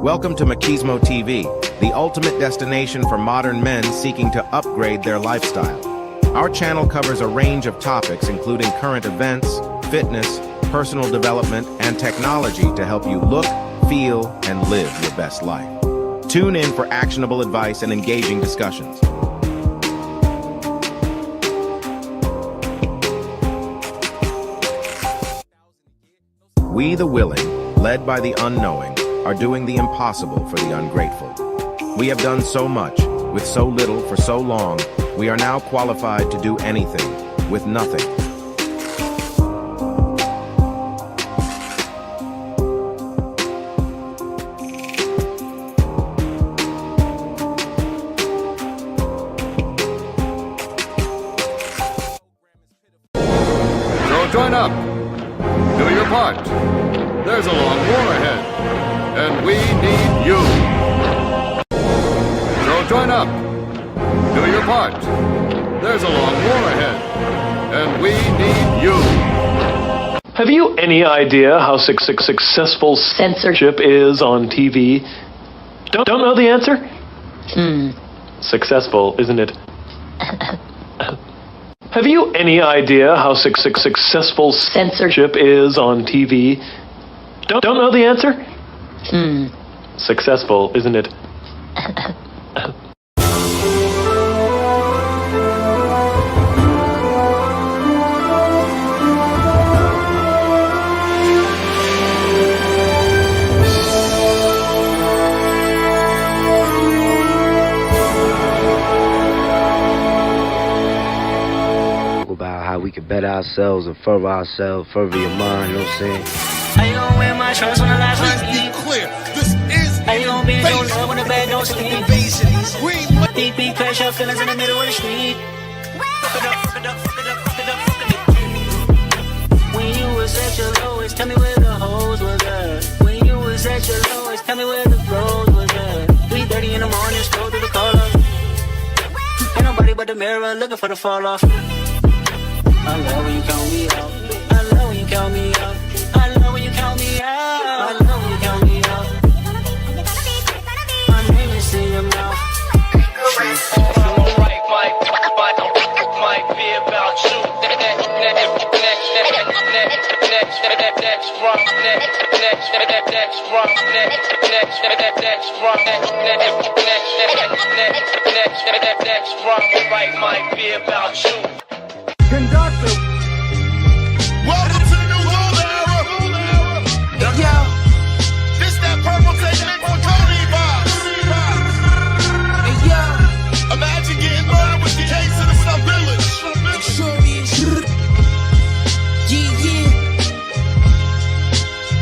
Welcome to Machismo TV, the ultimate destination for modern men seeking to upgrade their lifestyle. Our channel covers a range of topics including current events, fitness, personal development, and technology to help you look, feel, and live your best life. Tune in for actionable advice and engaging discussions. We the willing, led by the unknowing, are doing the impossible for the ungrateful. We have done so much, with so little for so long, we are now qualified to do anything, with nothing. So join up. Do your part. There's a long war ahead, and we need you. So join up. Do your part. There's a long war ahead, and we need you. Have you any idea how successful censorship is on TV? Don't know the answer? Successful, isn't it? Have you any idea how successful censorship is on TV? Don't know the answer? Successful, isn't it? About how we can better ourselves and further ourselves, further your mind, you know what I'm saying? How you gonna wear my shorts when the last one's Please deep? be clear. This is How you gonna be in your love when the bag don't sleep? invasion. We Deep crash your feelings in the middle of the street. Fuck it up, fuck it up, fuck it up, fuck it up, fuck it up. When you was at your lowest, tell me where the hoes was at. When you was at your lowest, tell me where the bros was at. 3:30 in the morning, scroll through the color. Ain't nobody but the mirror looking for the fall off. I love when you count me out. I love when you count me out. I love when you count me out. I love when you count me out. My name is in your mouth. Alright, might be about you. Next run, right, might be about you. conductor. Welcome to the new golden era. Yo, this that purple tape mix with Cody vibes. Hey yo, imagine getting murdered with the case of the Sub Village. It sure is. Yeah.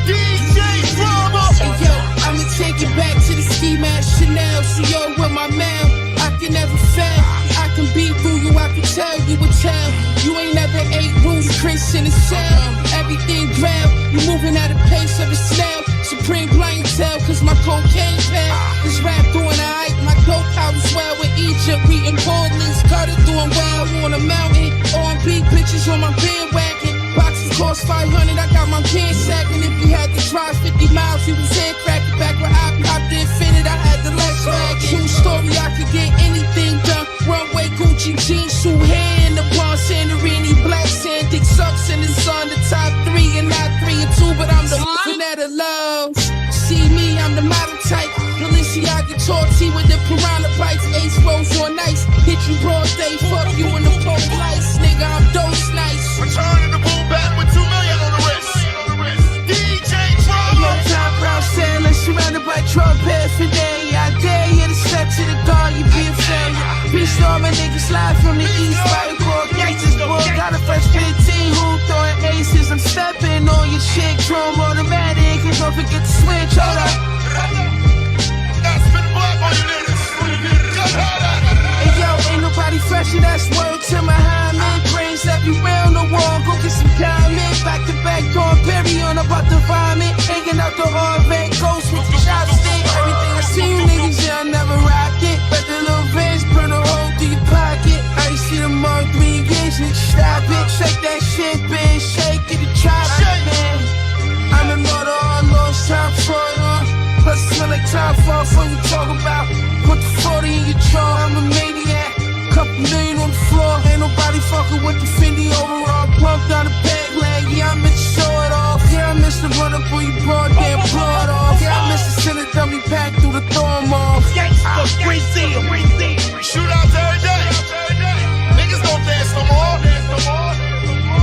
DJ Drama. Hey yo, I'ma take it back to the ski mask Chanel. So yo, with my mouth, I can never fail. I can beat through you, I can tell you a tell. You ain't never ate rules, Chris in the cell. Everything ground, you moving at a pace of a snail. Supreme clientele, cause my cocaine pal is wrapped on the hype. My dope house well with Egypt, we in Portland's Carter doing well on a mountain. On big bitches on my bandwagon. Boxes cost 500, I got my pants sacking. If you had to drive 50 miles, you was in cracking. Back when I popped the Infinite, I had the less wagon. True story, I could get anything done. Runway, Gucci, jeans, shoe, hair in the blonde, Santorini, black sand, dick sucks in the sun. The top 3 and not 3 and 2, but I'm the Vanetta Love. See me, I'm the model type. Balenciaga Torty with the piranha bites. Ace rolls on ice. Hit you broad day, fuck you in the pole lights. Nigga, I'm dose nice. Returning the boom back with 2 million on the wrist. DJ Drama. Yo, Tom Brown sailor, surrounded by Trump paraphernalia. I dare you to step to the guard, you be a failure. Bitch, all my niggas live from the east, by the court, gangsters, boy. Got a fresh 15 who throwing aces. I'm stepping on your chick, drum automatic, and don't forget to switch. Hold up. Now spin the block on you niggas. Just hold up. Hey yo, ain't nobody fresher, that's word to my hymen. Brains everywhere on the wall, go get some comment. Back to back, going Perry on about the vomit. Hanging out the hard red ghost with the chopstick. Everything I see you niggas, yeah, I never rocked it. But the little Vans burn a hole through your pocket. I ain't see the Mark 3 engagement, stop it. Shake that shit, bitch, shake it and chop it, man. I'm immortal, all lost time for plus it's when I fuck you talk about? Put the 40 in your jaw, I'm a maniac. Couple million on the floor, ain't nobody fucking with the Fendi overall. Pump down the bag lag, yeah, I miss to show it off. Yeah, I miss to run up on you broad, damn, blow it off. Yeah, I miss to send a dummy pack through the thorn off. Shootouts every day. Niggas don't dance no more.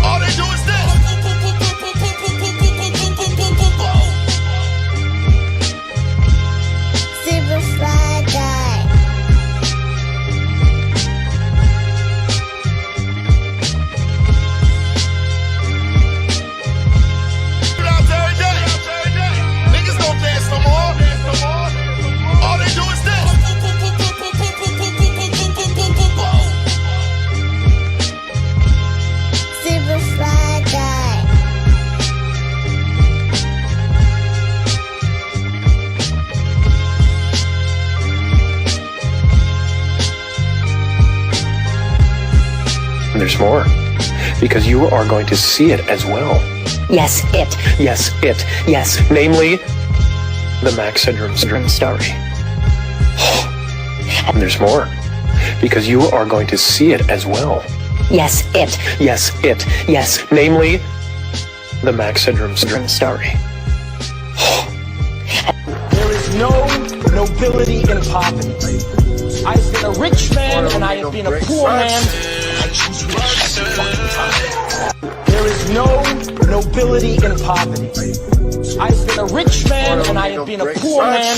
All they do is this. Super Fly Guy. Shootouts every day. Niggas don't dance no more. All they do is this. Super Fly Guy. There's more. Because you are going to see it as well. Yes, it. Yes, it. Yes. Namely, the Max Syndrome story. And there's more. Because you are going to see it as well. Yes, it. Yes, it. Yes. Namely, the Max Syndrome story. There is no nobility in poverty. I've been a rich man and I have been a poor man. There is no nobility in poverty. I've been a rich man and I have been a poor man.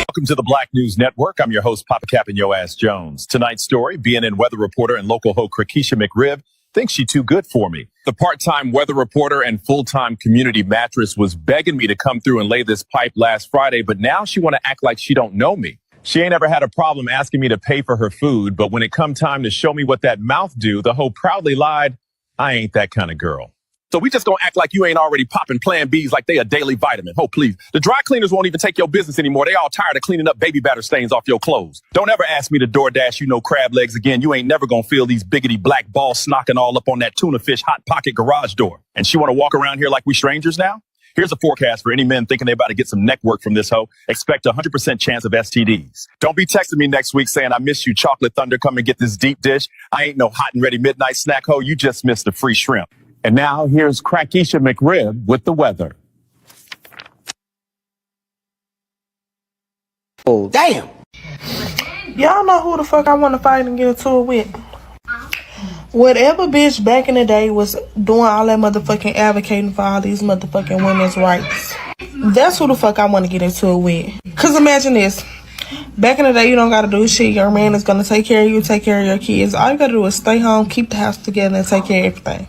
Welcome to the Black News Network. I'm your host, Papa Cap and Yo Ass Jones. Tonight's story, BNN weather reporter and local hoe Krakisha McRib thinks she too good for me. The part-time weather reporter and full-time community mattress was begging me to come through and lay this pipe last Friday, but now she want to act like she don't know me. She ain't ever had a problem asking me to pay for her food, but when it come time to show me what that mouth do, the hoe proudly lied, I ain't that kind of girl. So we just gonna act like you ain't already popping Plan Bs like they a daily vitamin. Oh, please. The dry cleaners won't even take your business anymore. They all tired of cleaning up baby batter stains off your clothes. Don't ever ask me to DoorDash you no crab legs again. You ain't never gonna feel these biggity black balls snocking all up on that tuna fish hot pocket garage door. And she wanna walk around here like we strangers now? Here's a forecast for any men thinking they about to get some neck work from this hoe. Expect a 100% chance of STDs. Don't be texting me next week saying, I miss you, Chocolate Thunder. Come and get this deep dish. I ain't no hot and ready midnight snack hoe. You just missed the free shrimp. And now here's Krakisha McRib with the weather. Oh, damn. Y'all know who the fuck I want to fight and get into it with. Whatever bitch back in the day was doing all that motherfucking advocating for all these motherfucking women's rights. That's who the fuck I want to get into it with. Cause imagine this. Back in the day, you don't gotta do shit. Your man is gonna take care of you, take care of your kids. All you gotta do is stay home, keep the house together, and take care of everything.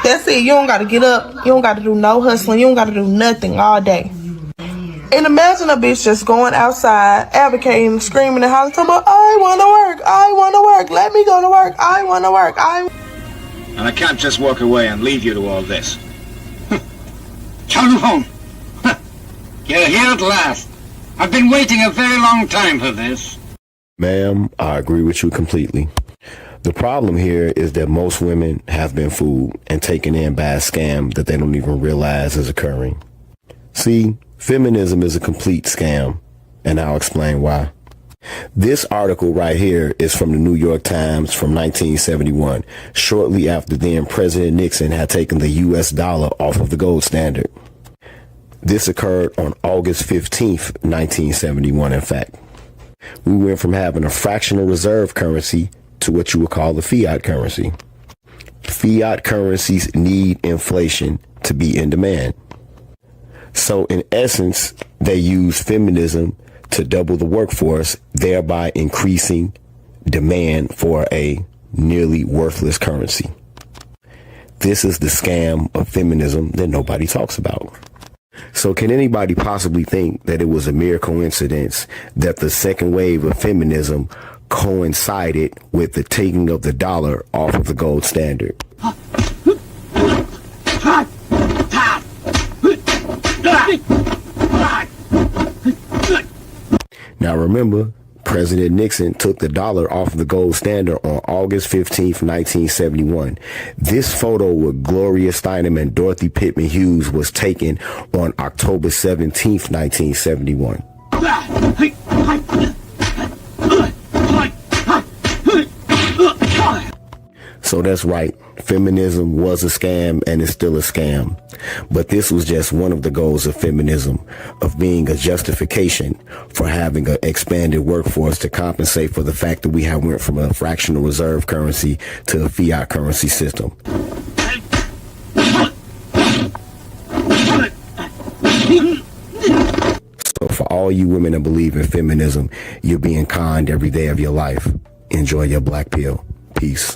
That's it. You don't gotta get up. You don't gotta do no hustling. You don't gotta do nothing all day. And imagine a bitch just going outside, advocating, screaming and hollering, talking about, I wanna work, I wanna work, let me go to work, I wanna work, And I can't just walk away and leave you to all this. Come home. You're here at last. I've been waiting a very long time for this. Ma'am, I agree with you completely. The problem here is that most women have been fooled and taken in by a scam that they don't even realize is occurring. See, feminism is a complete scam, and I'll explain why. This article right here is from the New York Times from 1971, shortly after then President Nixon had taken the U.S. dollar off of the gold standard. This occurred on August 15th, 1971, in fact. We went from having a fractional reserve currency to what you would call a fiat currency. Fiat currencies need inflation to be in demand. So in essence, they use feminism to double the workforce, thereby increasing demand for a nearly worthless currency. This is the scam of feminism that nobody talks about. So can anybody possibly think that it was a mere coincidence that the second wave of feminism coincided with the taking of the dollar off of the gold standard? Now remember, President Nixon took the dollar off the gold standard on August 15th, 1971. This photo with Gloria Steinem and Dorothy Pittman Hughes was taken on October 17th, 1971. So that's right. Feminism was a scam and is still a scam. But this was just one of the goals of feminism, of being a justification for having an expanded workforce to compensate for the fact that we have went from a fractional reserve currency to a fiat currency system. So for all you women that believe in feminism, you're being conned every day of your life. Enjoy your black pill. Peace.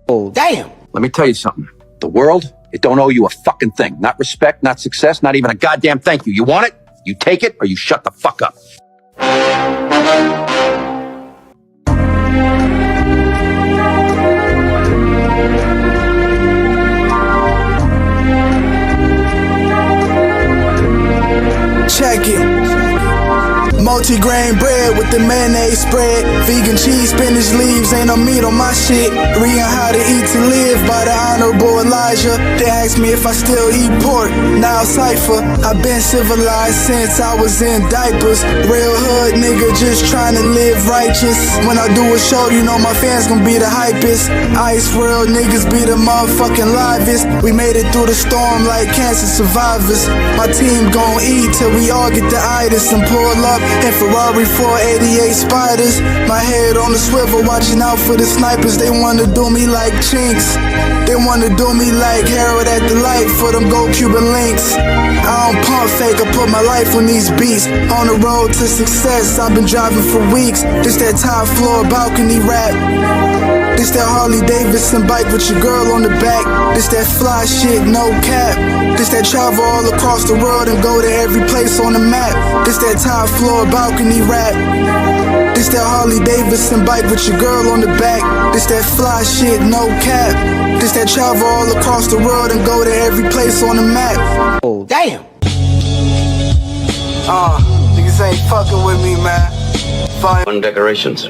Oh, damn. Let me tell you something. The world, it don't owe you a fucking thing. Not respect, not success, not even a goddamn thank you. You want it? You take it, or you shut the fuck up. Check it. Multi-grain bread with the mayonnaise spread. Vegan cheese, spinach leaves, ain't no meat on my shit. Reading How to Eat to Live by the Honorable Elijah. They asked me if I still eat pork. Now Cypher, I've been civilized since I was in diapers. Real hood nigga just trying to live righteous. When I do a show, you know my fans gon' be the hypest. Ice World niggas be the motherfucking livest. We made it through the storm like cancer survivors. My team gon' eat till we all get the itis and pull up in Ferrari 488 Spiders. My head on the swivel, watching out for the snipers. They wanna do me like Chinks. They wanna do me like Harold at the light for them gold Cuban links. I don't pump fake, I put my life on these beats. On the road to success, I've been driving for weeks. This that top floor balcony rap. This that Harley Davidson bike with your girl on the back. This that fly shit, no cap. This that travel all across the world and go to every place on the map. This that top floor balcony rap. This that Harley Davidson bike with your girl on the back. This that fly shit, no cap. This that travel all across the world and go to every place on the map. Oh, damn. Niggas ain't fucking with me, man. On decorations.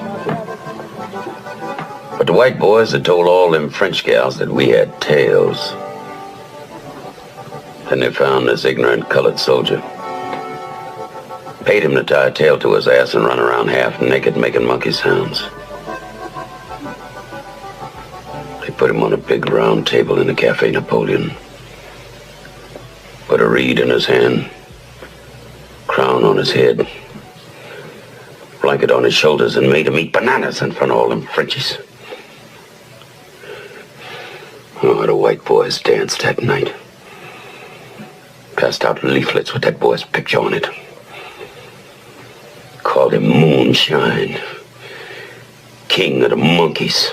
But the white boys had told all them French gals that we had tails. Then they found this ignorant colored soldier. Paid him to tie a tail to his ass and run around half naked making monkey sounds. They put him on a big round table in the Cafe Napoleon. Put a reed in his hand, crown on his head, blanket on his shoulders, and made him eat bananas in front of all them Frenchies. Oh, the white boys danced that night. Passed out leaflets with that boy's picture on it. Called him Moonshine, King of the Monkeys.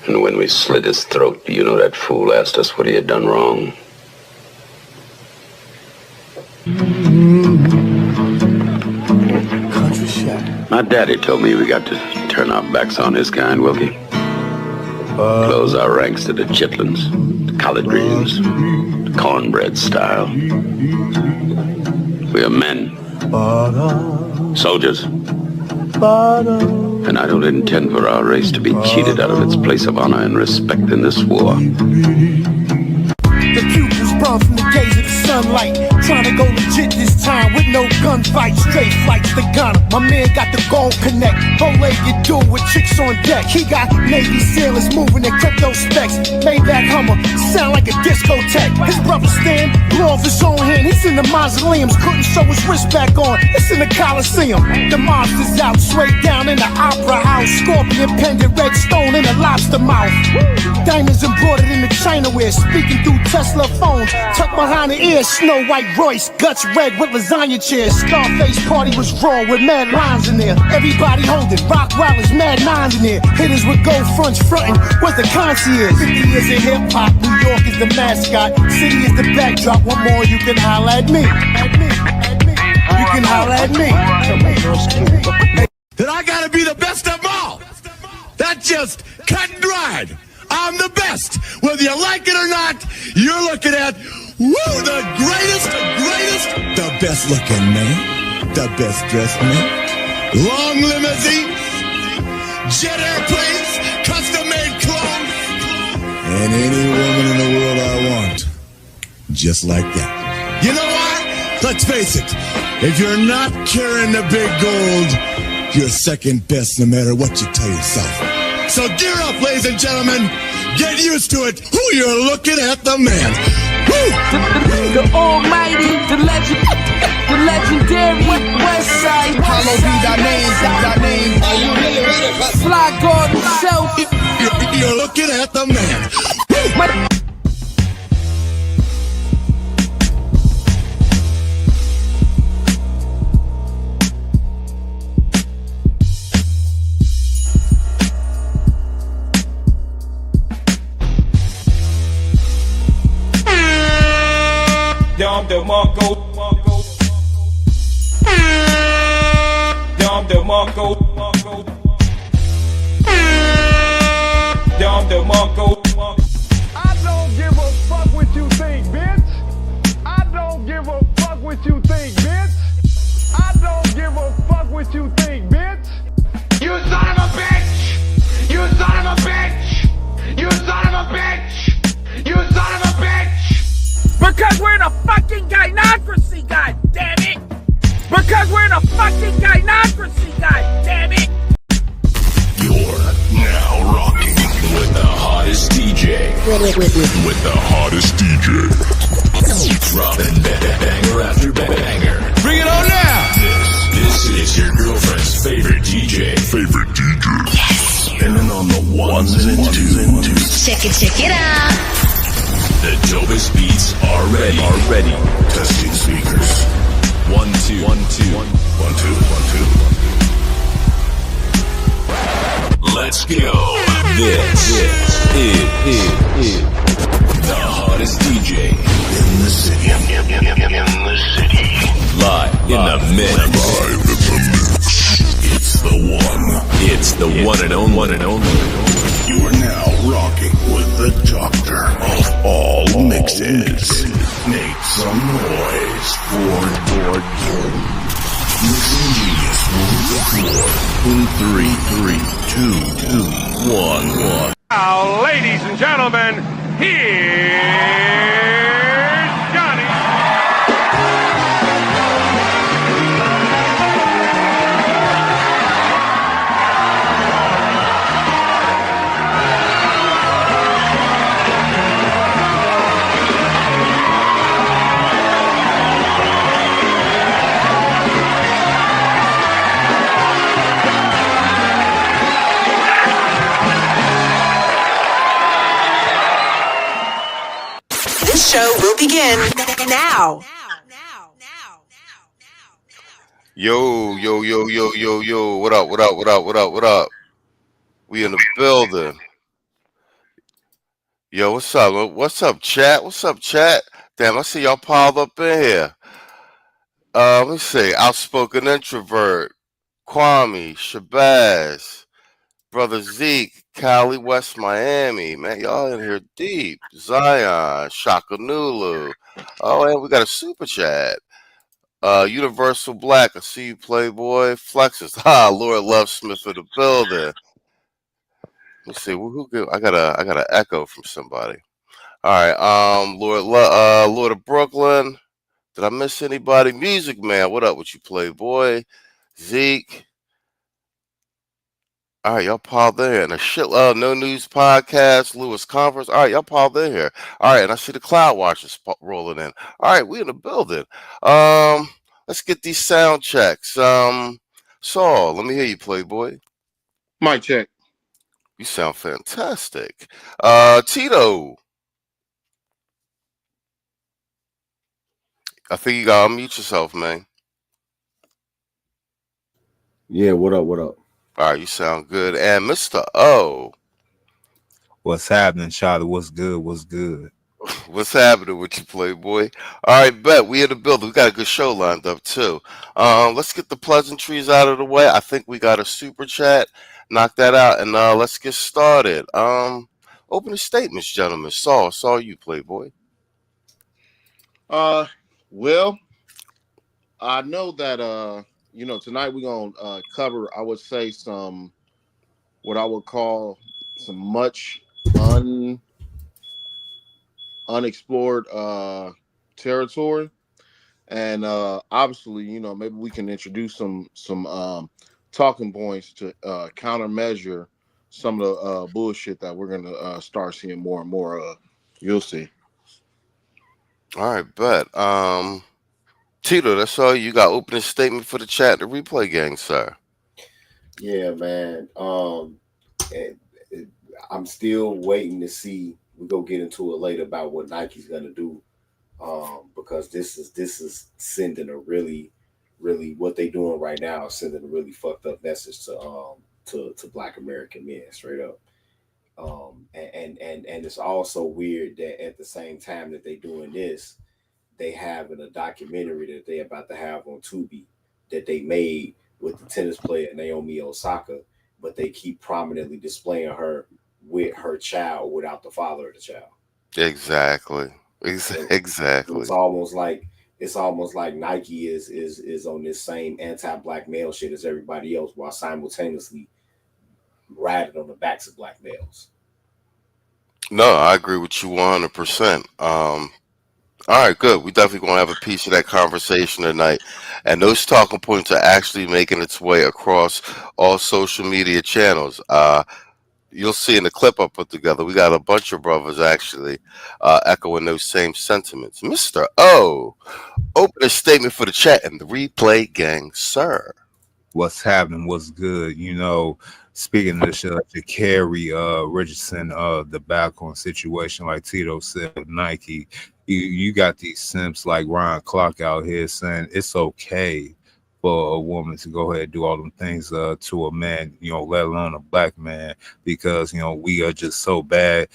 And when we slit his throat, you know that fool asked us what he had done wrong. My daddy told me we got to turn our backs on this kind, Wilkie. Close our ranks to the chitlins, the collard greens, the cornbread style. We are men, soldiers, and I don't intend for our race to be cheated out of its place of honor and respect in this war. The pupils burn from the gaze of the sunlight. Trying to go legit this time with no gunfight. Straight flights to Ghana. My man got the gold connect. Bow-legged dude with chicks on deck. He got Navy sailors moving their crypto specs. Maybach Hummer, sound like a discotheque. His brother Stan blew off his own hand. He's in the mausoleums, couldn't show his wrist back on. It's in the Coliseum. The monster's out, straight down in the opera house. Scorpion pendant, red stone in a lobster mouth. Diamonds embroidered in the China wear. Speaking through Tesla phones, tucked behind the ear. Snow White Royce, guts red with lasagna chairs. Scarface party was raw with mad lines in there. Everybody holding, rock wallers, mad nines in there. Hitters with gold fronts frontin', what's the concierge? 50 years of hip hop, New York is the mascot. City is the backdrop, one more you can holler at me. You can holler at me. That I gotta be the best of all. That's just cut and dried. I'm the best. Whether you like it or not, you're looking at Woo, the greatest, the best looking man, the best dressed man, long limousines, jet airplanes, custom made clothes, and any woman in the world I want, just like that. You know why? Let's face it, if you're not carrying the big gold, you're second best no matter what you tell yourself. So gear up, ladies and gentlemen. Get used to it. Who you're looking at, the man. Woo! The almighty, the legendary West Side. Hallowed be thy name. Are you really ready? Fly God himself. You're looking at the man. Woo! Dom DeMarco. Dom DeMarco. Dom DeMarco. I don't give a fuck what you think, bitch. I don't give a fuck what you think, bitch. I don't give a fuck what you think, bitch. You son of a bitch! You son of a bitch! You son of a bitch! You son of a bitch! Because we're in a fucking gynocracy, god damn it! Because we're in a fucking gynocracy, god damn it! You're now rocking with the hottest DJ. With the hottest DJ. Dropping banger after banger. Bring it on now! This is your girlfriend's favorite DJ. Yes! Spinning on the ones and twos. Check it out. The dopest beats are ready. Testing speakers. 1 2 1 2 1 2 1 2. Let's go. This is the hottest DJ in the city. Live in the mix. It's the one and only. You are now rocking with the doctor of all mixes. Make some noise for Mixing Genius will hit the floor in 3, 2, 1. Now, ladies and gentlemen, here's Johnny. Show will begin now. Yo. What up? We in the building. Yo, what's up? What's up, chat? Damn, I see y'all piled up in here. Let me see. Outspoken Introvert, Kwame, Shabazz, Brother Zeke, Cali, West Miami. Man, y'all in here deep. Zion, Shakanulu. Oh, and we got a super chat. Universal Black, I see you, Playboy. Flexes. Lord Love Smith in the building. Let's see. I got an echo from somebody. All right. Lord of Brooklyn. Did I miss anybody? Music Man, what up with you, Playboy? Zeke. All right, y'all piled in here. And a shitload No News Podcast, Lewis Conference. All right, y'all piled in here. All right, and I see the Cloud Watchers rolling in. All right, we in the building. Let's get these sound checks. Saul, let me hear you, Playboy. Mic check. You sound fantastic. Tito. I think you gotta unmute yourself, man. Yeah, what up? All right, you sound good. And Mr. O. What's happening, Charlie? What's good? What's happening with you, Playboy? All right, bet. We in the building. We got a good show lined up, too. Let's get the pleasantries out of the way. I think we got a super chat. Knock that out, and let's get started. Opening statements, gentlemen. Saw you, Playboy. Well, I know that tonight we're gonna cover, I would say, some what I would call some much unexplored territory, and obviously, maybe we can introduce some talking points to countermeasure some of the bullshit that we're gonna start seeing more and more of. You'll see. All right, bet. Tito, that's all you got. Opening statement for the chat, the replay gang, sir. Yeah, man. I'm still waiting to see. We're gonna get into it later about what Nike's gonna do. Because this is sending a really what they doing right now is sending a really fucked up message to Black American men, straight up. And it's also weird that at the same time that they doing this, they having a documentary that they about to have on Tubi that they made with the tennis player Naomi Osaka, but they keep prominently displaying her with her child without the father of the child. Exactly. Exactly. It's almost like Nike is on this same anti-black male shit as everybody else, while simultaneously riding on the backs of black males. No, I agree with you 100%. All right, good. We definitely gonna have a piece of that conversation tonight, and those talking points are actually making its way across all social media channels. You'll see in the clip I put together, we got a bunch of brothers actually echoing those same sentiments. Mr. O, open a statement for the chat and the replay gang, sir. What's happening? What's good? Speaking of the Sha'Carri Richardson debacle and situation, like Tito said with Nike, you got these simps like Ryan Clark out here saying it's okay for a woman to go ahead and do all them things to a man, let alone a black man, because we are just so bad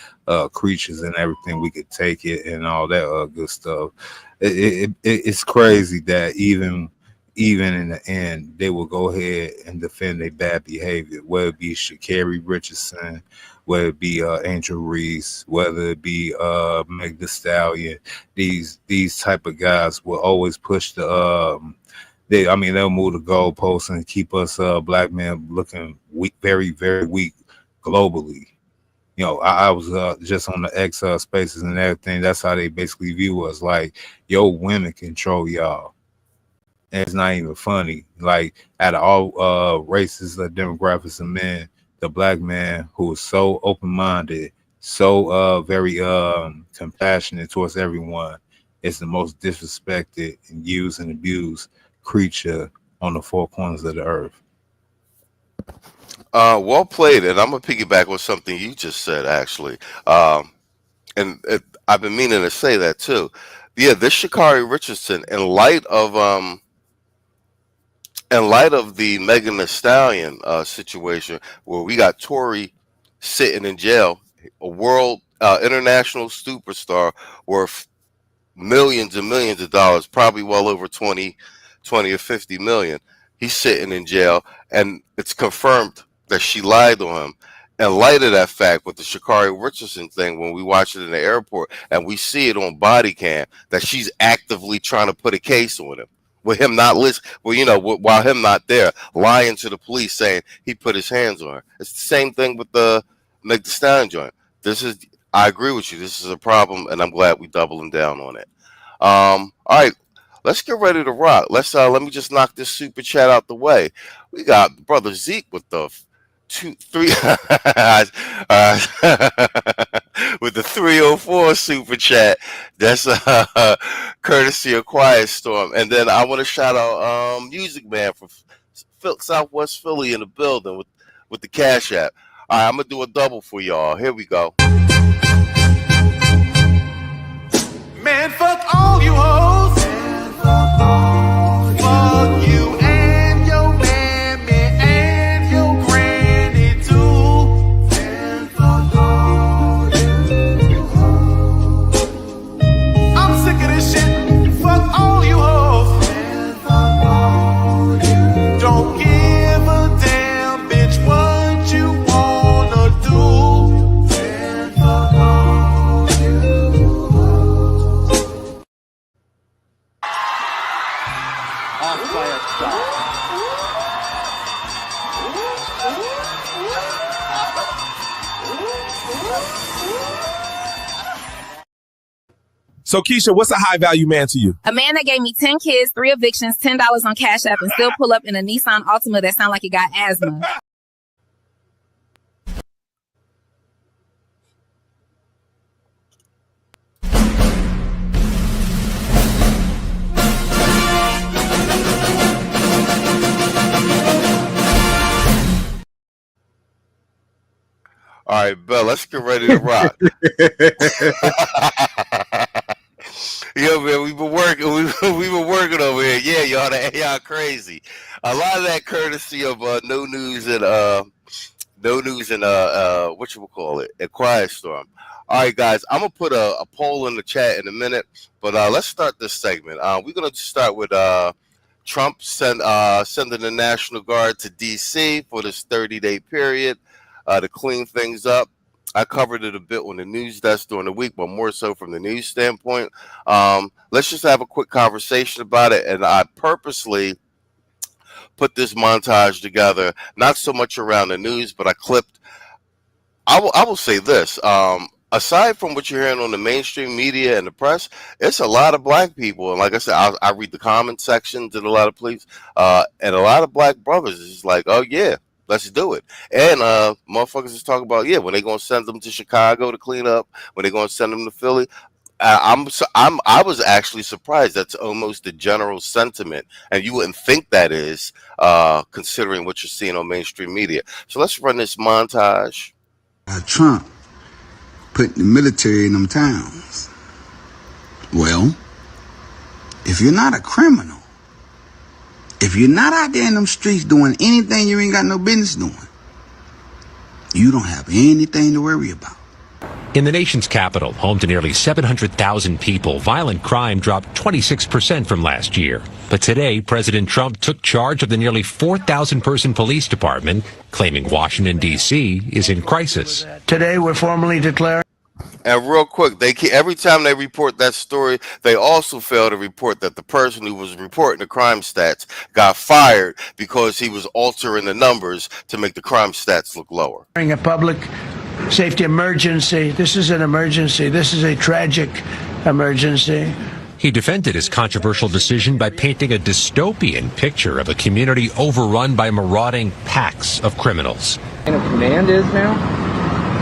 creatures and everything, we could take it and all that good stuff. It's crazy that even in the end, they will go ahead and defend their bad behavior, whether it be Sha'Carri Richardson, whether it be Angel Reese, whether it be Meg Thee Stallion. These type of guys will always push the they'll move the goalposts and keep us black men looking weak, very, very weak globally. I was just on the X spaces and everything. That's how they basically view us. Like, women control y'all. And it's not even funny. Like, out of all races, demographics of men, the black man who is so open-minded, so very compassionate towards everyone, is the most disrespected and used and abused creature on the four corners of the earth. Well played, and I'm gonna piggyback with something you just said, actually. I've been meaning to say that too. Yeah, this Sha'Carri Richardson, in light of the Megan Thee Stallion situation, where we got Tory sitting in jail, a world international superstar worth millions and millions of dollars, probably well over 20 or 50 million. He's sitting in jail, and it's confirmed that she lied on him. In light of that fact, with the Sha'Carri Richardson thing, when we watch it in the airport and we see it on body cam, that she's actively trying to put a case on him, with him not listening, while him not there, lying to the police saying he put his hands on her. It's the same thing with the Meg Thee Stallion joint. I agree with you. This is a problem, and I'm glad we doubling down on it. All right. Let's get ready to rock. Let me just knock this super chat out the way. We got brother Zeke with the 304 super chat. That's courtesy of Quiet Storm. And then I want to shout out Music Man from Southwest Philly in the building with the Cash App. All right, I'm gonna do a double for y'all. Here we go. Man, fuck all you hoes. Fuck you and your mammy and your granny too. And fuck all you hoes. I'm sick of this shit. Fuck all you hoes. And fuck all you. Don't give a damn, bitch, what you wanna do. And fuck all you hoes. fire start. So, Keisha, what's a high-value man to you? A man that gave me 10 kids, 3 evictions, $10 on Cash App, and still pull up in a Nissan Altima that sound like it got asthma. All right, Bill, let's get ready to rock. Yeah, man, we've been working over here. Yeah, y'all, the AI crazy. A lot of that courtesy of No News and whatchamacallit, and Quiet Storm. All right, guys, I'm gonna put a poll in the chat in a minute, but let's start this segment. We're gonna start with Trump sending the National Guard to DC for this 30-day period to clean things up. I covered it a bit on the news desk during the week, but more so from the news standpoint. Let's just have a quick conversation about it. And I purposely put this montage together, not so much around the news, but I clipped. I will say this. Aside from what you're hearing on the mainstream media and the press, it's a lot of black people. And like I said, I read the comment sections in a lot of places, and a lot of black brothers is like, oh, yeah. Let's do it. And motherfuckers is talking about, yeah, when they gonna send them to Chicago to clean up, when they gonna send them to Philly. I was actually surprised. That's almost the general sentiment, and you wouldn't think that is, considering what you're seeing on mainstream media. So let's run this montage. Trump putting the military in them towns. Well, if you're not a criminal, if you're not out there in them streets doing anything you ain't got no business doing, you don't have anything to worry about. In the nation's capital, home to nearly 700,000 people, violent crime dropped 26% from last year. But today, President Trump took charge of the nearly 4,000-person police department, claiming Washington, D.C. is in crisis. Today, we're formally declaring. And real quick, every time they report that story, they also fail to report that the person who was reporting the crime stats got fired because he was altering the numbers to make the crime stats look lower. A public safety emergency. This is an emergency. This is a tragic emergency. He defended his controversial decision by painting a dystopian picture of a community overrun by marauding packs of criminals. And a command is now?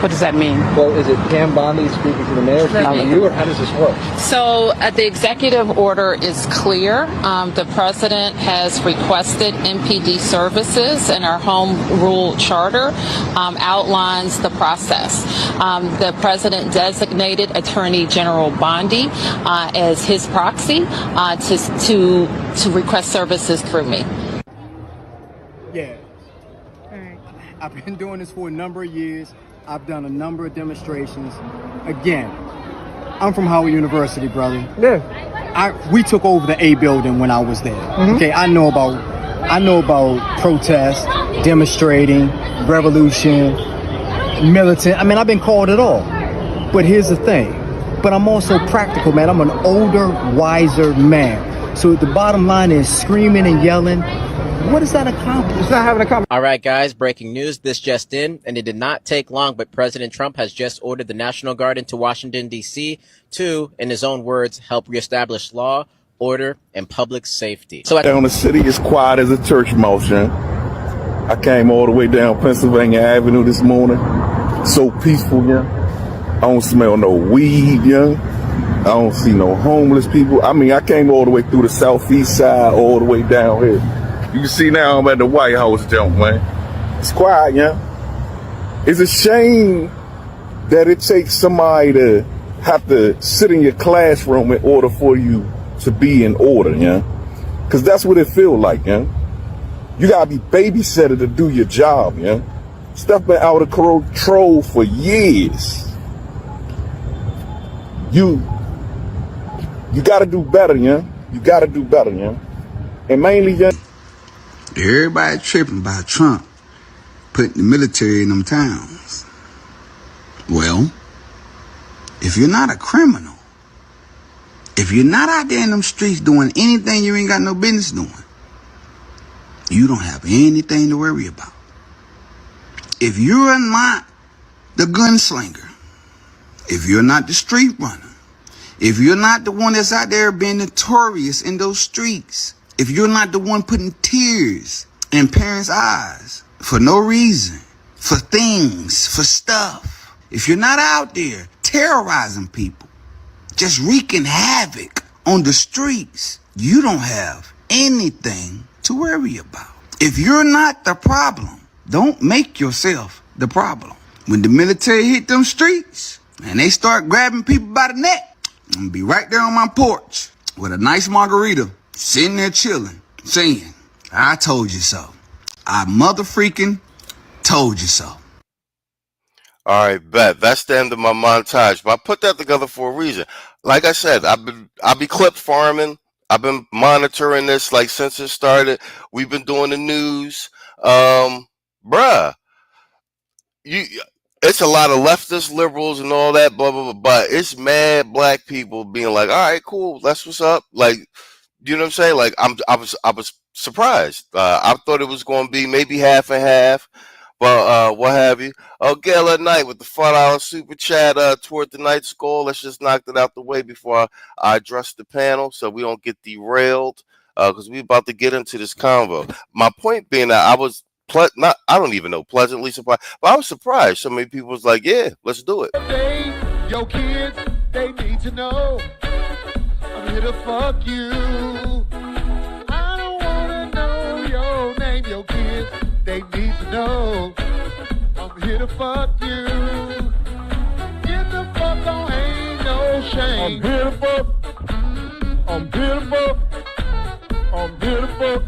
What does that mean? Well, is it Pam Bondi speaking to the mayor, speaking to you, or how does this work? So the executive order is clear. The president has requested MPD services, and our home rule charter outlines the process. The president designated Attorney General Bondi as his proxy to request services through me. Yeah. I've been doing this for a number of years. I've done a number of demonstrations. Again, I'm from Howard University, brother. Yeah. We took over the A building when I was there. Mm-hmm. Okay, I know about protest, demonstrating, revolution, militant. I mean, I've been called it all. But here's the thing. But I'm also practical, man. I'm an older, wiser man. So the bottom line is screaming and yelling. What does that accomplish? It's not having a conversation. All right, guys, breaking news. This just in, and it did not take long, but President Trump has just ordered the National Guard into Washington, D.C. to, in his own words, help reestablish law, order, and public safety. So down the city is quiet as a church mouse, yeah. I came all the way down Pennsylvania Avenue this morning. So peaceful, yeah. I don't smell no weed, yeah. I don't see no homeless people. I mean, I came all the way through the southeast side, all the way down here. You can see now I'm at the White House jump, man. It's quiet, yeah. It's a shame that it takes somebody to have to sit in your classroom in order for you to be in order, yeah. Because that's what it feels like, yeah. You gotta be babysitted to do your job, yeah. Stuff been out of control for years. You gotta do better, yeah. You gotta do better, yeah. And mainly, yeah. Everybody tripping about Trump putting the military in them towns. Well, if you're not a criminal, if you're not out there in them streets doing anything you ain't got no business doing, you don't have anything to worry about. If you're not the gunslinger, if you're not the street runner, if you're not the one that's out there being notorious in those streets, if you're not the one putting tears in parents' eyes for no reason, for things, for stuff, if you're not out there terrorizing people, just wreaking havoc on the streets, you don't have anything to worry about. If you're not the problem, don't make yourself the problem. When the military hit them streets and they start grabbing people by the neck, I'm gonna be right there on my porch with a nice margarita, sitting there chilling, saying, I told you so. I mother freaking told you so. All right, bet. That's the end of my montage. But I put that together for a reason. Like I said, I'll be clip farming. I've been monitoring this like since it started. We've been doing the news. Bruh. It's a lot of leftist liberals and all that, blah blah blah. But it's mad black people being like, "All right, cool, that's what's up." Like, you know what I'm saying? Like, I was surprised. I thought it was going to be maybe half and half, but what have you? Oh, Gala Knight with the $4 super chat toward the night's goal. Let's just knock that out the way before I address the panel, so we don't get derailed. Because we about to get into this convo. My point being that I was. I don't even know, pleasantly surprised, but I was surprised. So many people was like, yeah, let's do it. Yo, kids, they need to know I'm here to fuck you. I don't wanna know your name, yo, kids, they need to know I'm here to fuck you. Get the fuck on, ain't no shame. I'm here to fuck. I'm here to fuck. I'm here to fuck.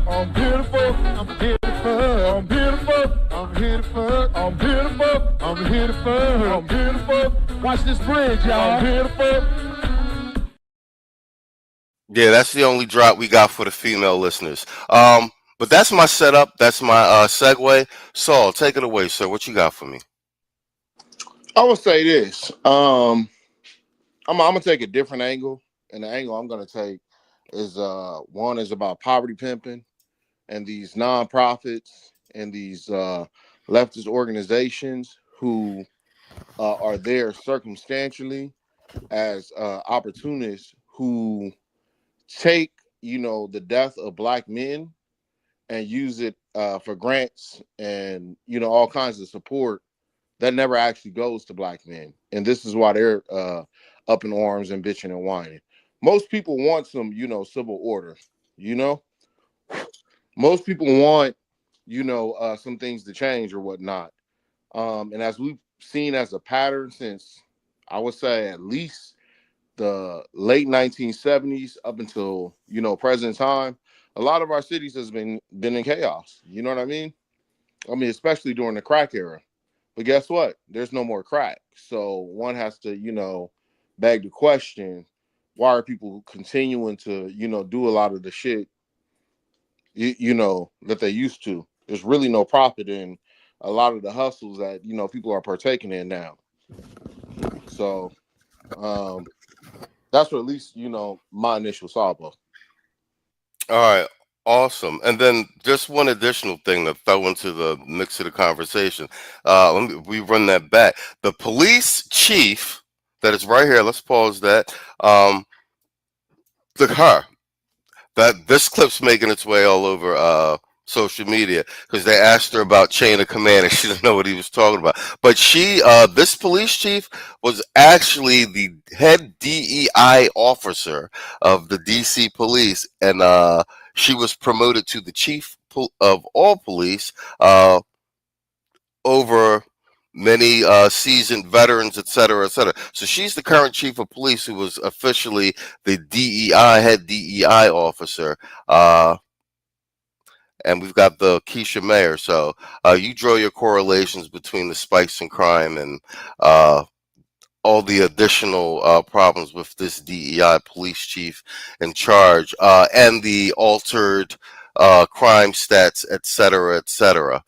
I'm beautiful, I'm here to fuck. I'm beautiful, I'm here to fuck. I'm beautiful, I'm here to fuck. I'm beautiful. Watch this bridge, y'all. I'm beautiful. Yeah, that's the only drop we got for the female listeners. But that's my setup. That's my segue. Saul, take it away, sir. What you got for me? I would say this. I'm gonna take a different angle, and the angle I'm gonna take is one is about poverty pimping. And these nonprofits and these leftist organizations who are there circumstantially as opportunists who take, the death of black men and use it for grants and, all kinds of support that never actually goes to black men. And this is why they're up in arms and bitching and whining. Most people want some, civil order, Most people want, some things to change or whatnot. And as we've seen as a pattern since, I would say, at least the late 1970s up until, present time, a lot of our cities has been in chaos. You know what I mean? Especially during the crack era. But guess what? There's no more crack. So one has to, beg the question, why are people continuing to, do a lot of the shit that they used to? There's really no profit in a lot of the hustles that, people are partaking in now. So that's what at least, my initial thought was. All right. Awesome. And then just one additional thing to throw into the mix of the conversation. We run that back. The police chief that is right here. Let's pause that. Look, her. That this clip's making its way all over social media because they asked her about chain of command and she didn't know what he was talking about. But she, this police chief, was actually the head DEI officer of the DC police, and she was promoted to the chief of all police over many seasoned veterans, et cetera, et cetera. So she's the current chief of police who was officially the head DEI officer. And we've got the Keisha Mayer. So you draw your correlations between the spikes in crime and all the additional problems with this DEI police chief in charge and the altered crime stats, et cetera, et cetera.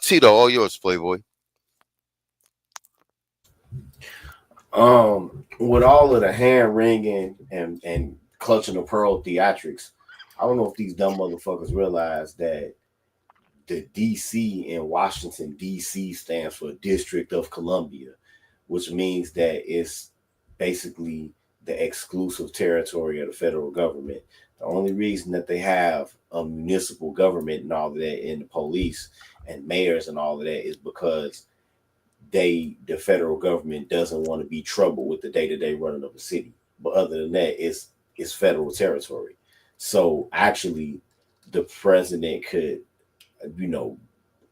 Tito, all yours, Playboy. With all of the hand wringing and clutching the pearl theatrics, I don't know if these dumb motherfuckers realize that the DC in Washington, DC stands for District of Columbia, which means that it's basically the exclusive territory of the federal government. The only reason that they have a municipal government and all of that, and the police and mayors and all of that, is because the federal government doesn't want to be trouble with the day-to-day running of the city. But other than that, it's federal territory. So actually, the president could,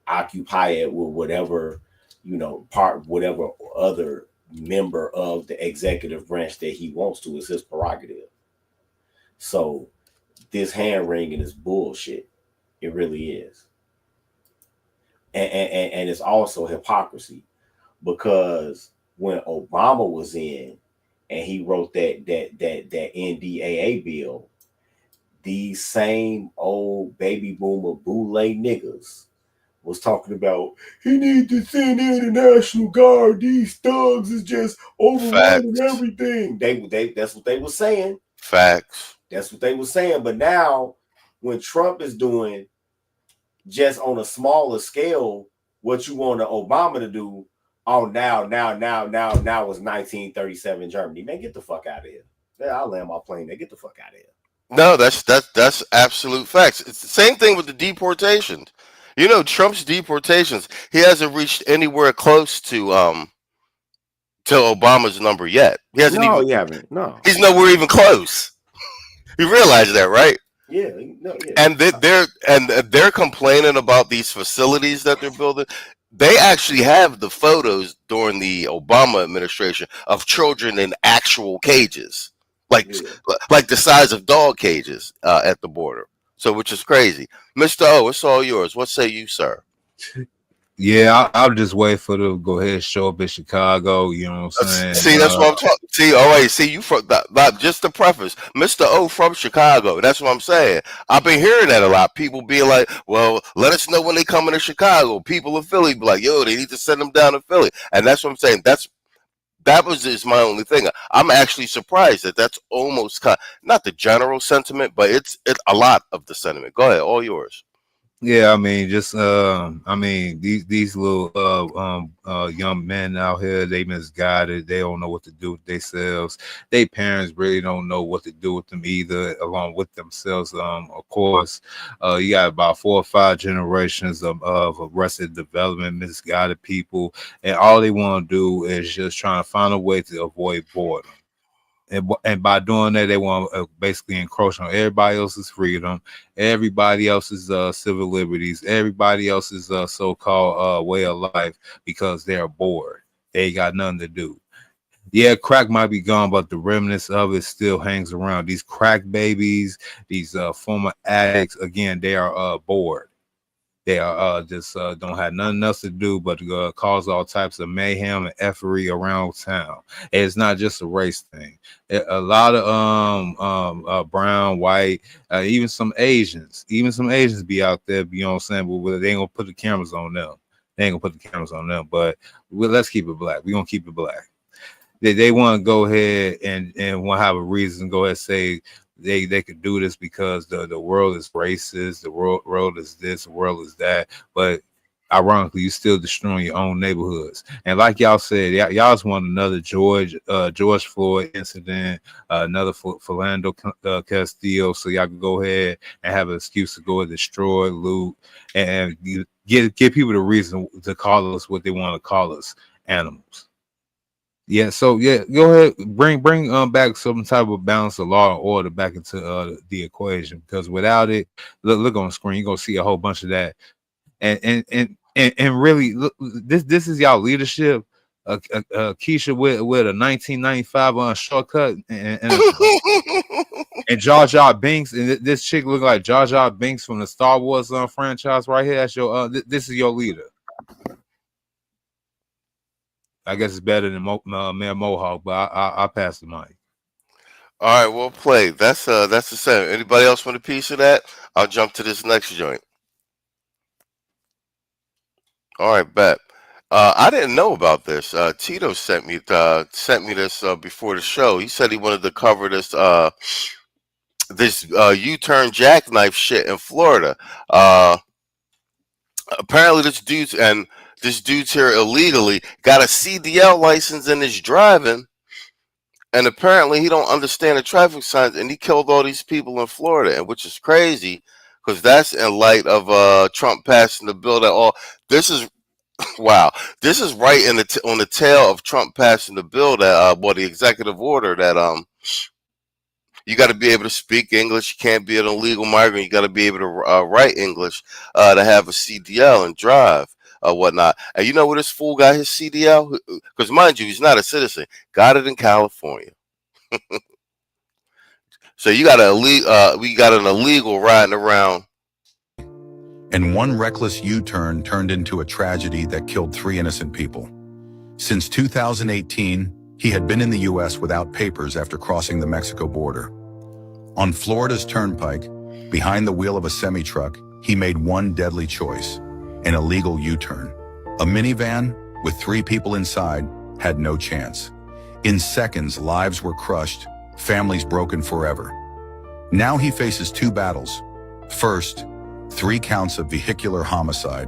occupy it with whatever, whatever other member of the executive branch that he wants to. Is his prerogative. So this hand wringing is bullshit. It really is. And it's also hypocrisy, because when Obama was in and he wrote that NDAA bill, these same old baby boomer boule niggas was talking about he need to send in the National Guard. These thugs is just overrunning everything. They that's what they were saying. Facts. That's what they were saying. But now, when Trump is doing just on a smaller scale what you want Obama to do, now it's 1937 Germany. Man, get the fuck out of here. I'll land my plane there. Get the fuck out of here. No, that's absolute facts. It's the same thing with the deportations. Trump's deportations, he hasn't reached anywhere close to Obama's number yet. He hasn't he haven't. No. He's nowhere even close. You realize that, right? Yeah. Yeah. And they're complaining about these facilities that they're building. They actually have the photos during the Obama administration of children in actual cages, like the size of dog cages at the border. So, which is crazy. Mr. O, it's all yours. What say you, sir? Yeah, I'll just wait for them to go ahead and show up in Chicago. You know what I'm saying? See, that's what I'm talking. See, all right. See, you from just the preface, Mr. O from Chicago. That's what I'm saying. I've been hearing that a lot. People being like, "Well, let us know when they come into Chicago." People of Philly be like, "Yo, they need to send them down to Philly," and that's what I'm saying. That was just my only thing. I'm actually surprised that's almost not the general sentiment, but it's a lot of the sentiment. Go ahead, all yours. Yeah, I mean, just these little young men out here, they misguided. They don't know what to do with themselves. Their parents really don't know what to do with them either, along with themselves. Of course, you got about 4 or 5 generations of arrested development, misguided people, and all they want to do is just trying to find a way to avoid boredom. And by doing that, they want to basically encroach on everybody else's freedom, everybody else's civil liberties, everybody else's so-called way of life, because they're bored. They got nothing to do. Yeah, crack might be gone, but the remnants of it still hangs around. These crack babies, these former addicts, again, they are bored. They are just don't have nothing else to do but cause all types of mayhem and effery around town. And it's not just a race thing. A lot of brown, white, even some Asians be out there. You know what I'm saying? But they ain't gonna put the cameras on them. But let's keep it black. We're gonna keep it black. They want to go ahead and want to have a reason to go ahead and say they could do this because the world is racist, the world is this, the world is that. But ironically, you still destroying your own neighborhoods. And like y'all said, y'all just want another George Floyd incident, another Philando Castillo, so y'all can go ahead and have an excuse to go and destroy, loot, and give people the reason to call us what they want to call us, animals. Yeah, so yeah, go ahead, bring back some type of balance of law and order back into the equation, because without it, look on the screen, you're gonna see a whole bunch of that, and really, look, this is y'all leadership. Keisha with a 1995 shortcut and Jar Jar Binks, and this chick look like Jar Jar Binks from the Star Wars franchise right here. That's your this is your leader. I guess it's better than Mayor Mohawk, but I'll pass the mic. All right, well played. That's the same. Anybody else want a piece of that? I'll jump to this next joint. All right, bet. I didn't know about this. Tito sent me this before the show. He said he wanted to cover this this U-turn jackknife shit in Florida. Apparently this dude's here illegally got a CDL license and is driving, and apparently he don't understand the traffic signs, and he killed all these people in Florida, and which is crazy because that's in light of Trump passing the bill that all this is. Wow, this is right in on the tail of Trump passing the bill that the executive order that you got to be able to speak English. You can't be an illegal migrant. You got to be able to write English to have a CDL and drive whatnot. And you know where this fool got his CDL? Because mind you, he's not a citizen. Got it in California. So you got we got an illegal riding around. And one reckless U-turn turned into a tragedy that killed 3 innocent people. Since 2018, he had been in the U.S. without papers after crossing the Mexico border. On Florida's turnpike, behind the wheel of a semi-truck, he made one deadly choice, an illegal U-turn. A minivan with 3 people inside had no chance. In seconds, lives were crushed, families broken forever. Now he faces 2 battles. First, 3 counts of vehicular homicide,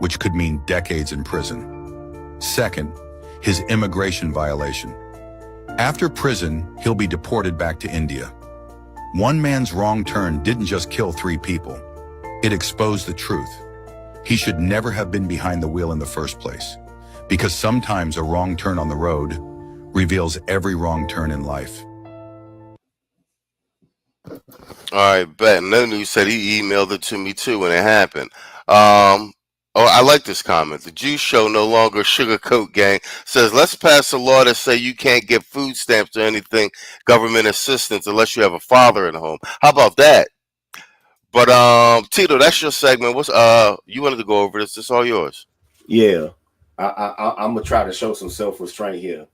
which could mean decades in prison. Second, his immigration violation. After prison, he'll be deported back to India. One man's wrong turn didn't just kill 3 people. It exposed the truth. He should never have been behind the wheel in the first place, because sometimes a wrong turn on the road reveals every wrong turn in life. All right, bet. No News said he emailed it to me too when it happened. I like this comment. The Juice Show no longer sugarcoat gang says, let's pass a law that say you can't get food stamps or anything government assistance unless you have a father in the home. How about that? But Tito, that's your segment. What's you wanted to go over this? It's all yours. Yeah, I'm gonna try to show some self-restraint here.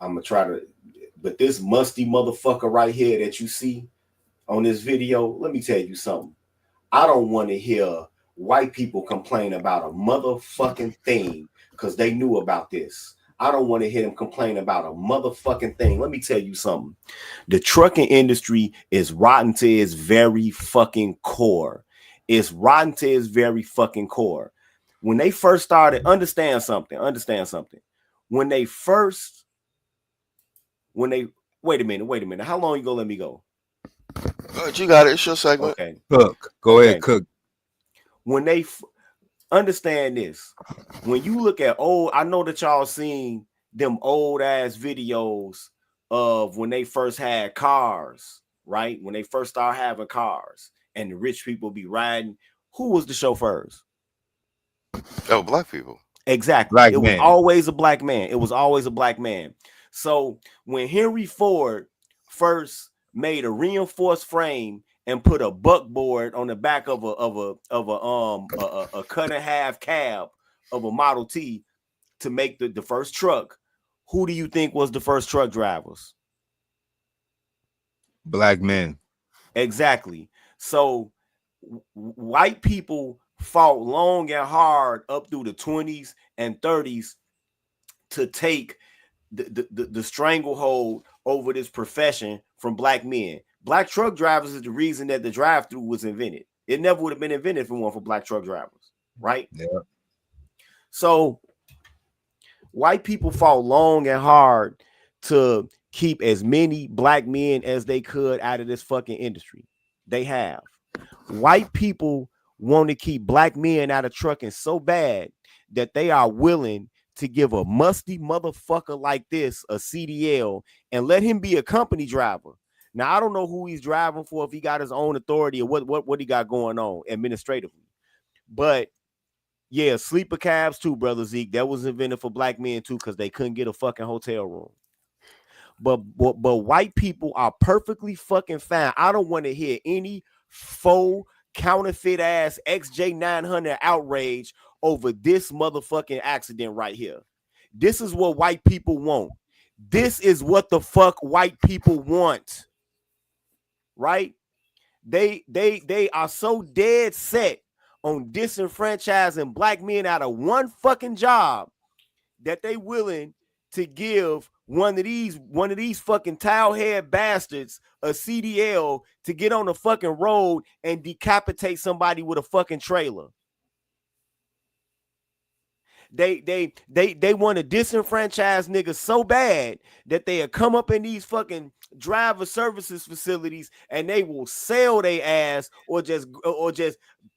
I'm gonna try to, but this musty motherfucker right here that you see on this video, let me tell you something. I don't want to hear white people complain about a motherfucking thing because they knew about this. I don't want to hear them complain about a motherfucking thing. Let me tell you something. The trucking industry is rotten to its very fucking core. It's rotten to its very fucking core. When they first started, understand something. When they wait a minute. How long you gonna let me go? Good, you got it. It's your segment. Okay. Cook. Go ahead, Cook. When they understand this, when you look at I know that y'all seen them old ass videos of when they first had cars, right? When they first started having cars and the rich people be riding. Who was the chauffeurs? Oh, black people. Exactly. Black it man. was always a black man. It was always a black man. So when Henry Ford first made a reinforced frame and put a buckboard on the back of a cut and half cab of a Model T to make the first truck, who do you think was the first truck drivers? Black men. Exactly. So white people fought long and hard up through the 20s and 30s to take the stranglehold over this profession from black men. Black truck drivers is the reason that the drive-through was invented. It never would have been invented if it weren't for black truck drivers, right? Yeah. So white people fought long and hard to keep as many black men as they could out of this fucking industry. They have. White people want to keep black men out of trucking so bad that they are willing to give a musty motherfucker like this a CDL and let him be a company driver. Now, I don't know who he's driving for, if he got his own authority or what he got going on administratively. But yeah, sleeper cabs too, brother Zeke. That was invented for black men too, because they couldn't get a fucking hotel room. But white people are perfectly fucking fine. I don't want to hear any faux counterfeit ass XJ900 outrage over this motherfucking accident right here. This is what white people want. This is what the fuck white people want. Right? They are so dead set on disenfranchising black men out of one fucking job that they willing to give one of these fucking towel-head bastards, a CDL, to get on the fucking road and decapitate somebody with a fucking trailer. They want to disenfranchise niggas so bad that they'll come up in these fucking driver services facilities and they will sell their ass or just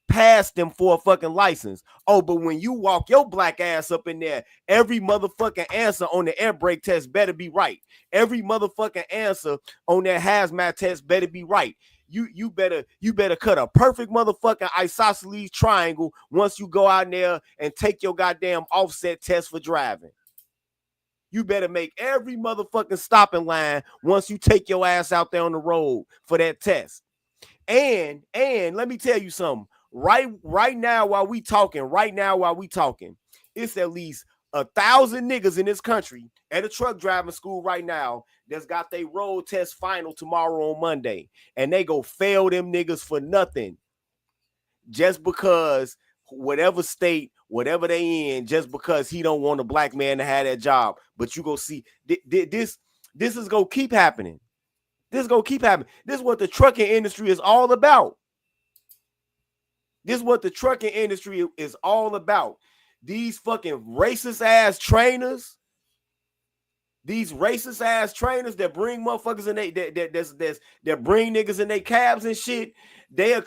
pass them for a fucking license. Oh, but when you walk your black ass up in there, every motherfucking answer on the air brake test better be right. Every motherfucking answer on that hazmat test better be right. You better cut a perfect motherfucking isosceles triangle once you go out there and take your goddamn offset test for driving. You better make every motherfucking stopping line once you take your ass out there on the road for that test. And let me tell you something. Right now while we talking, it's at least 1,000 niggas in this country at a truck driving school right now that's got their road test final tomorrow on Monday, and they go fail them niggas for nothing just because whatever state, whatever they in, just because he don't want a black man to have that job. But you go see this is gonna keep happening. This is gonna keep happening. This is what the trucking industry is all about. This is what the trucking industry is all about. These fucking racist ass trainers, that bring motherfuckers in that bring niggas in their cabs and shit. They are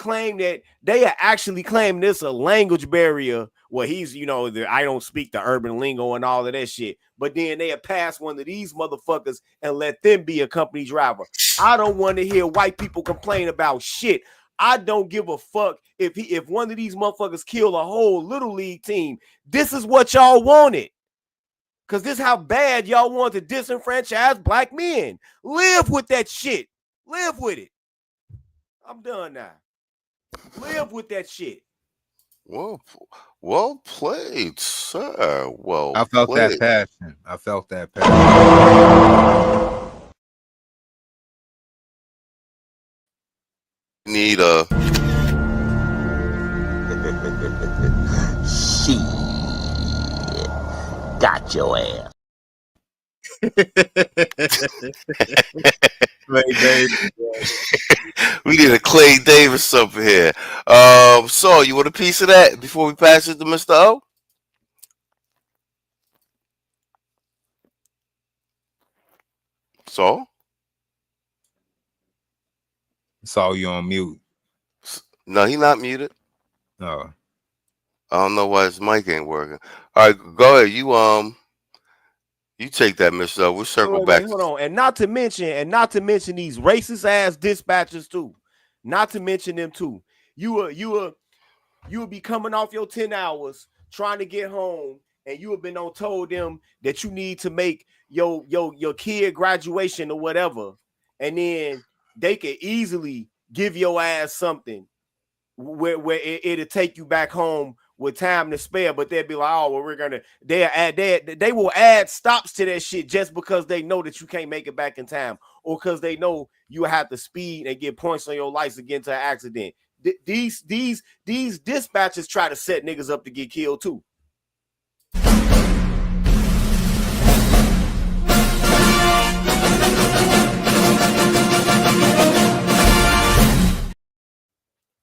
actually claiming this a language barrier. Well, he's, I don't speak the urban lingo and all of that shit. But then they have passed one of these motherfuckers and let them be a company driver. I don't want to hear white people complain about shit. I don't give a fuck if one of these motherfuckers kill a whole little league team. This is what y'all wanted. Because this is how bad y'all want to disenfranchise black men. Live with that shit. Live with it. I'm done now. Live with that shit. Well played, sir. I felt that passion. Need a shit. Got your ass. We need a Clay Davis up here. So you want a piece of that before we pass it to Mr. O? So? Saw you on mute. No, he not muted. No. I don't know why his mic ain't working. All right, go ahead. You take that, Mr. O. We'll circle back. Hold on. And not to mention these racist ass dispatchers too. Not to mention them too. You will be coming off your 10 hours trying to get home, and you have been told them that you need to make your kid graduation or whatever, and then they could easily give your ass something where it'll take you back home with time to spare, but they'll be like, oh, well, they will add stops to that shit just because they know that you can't make it back in time, or because they know you have to speed and get points on your license against an accident. These dispatchers try to set niggas up to get killed too.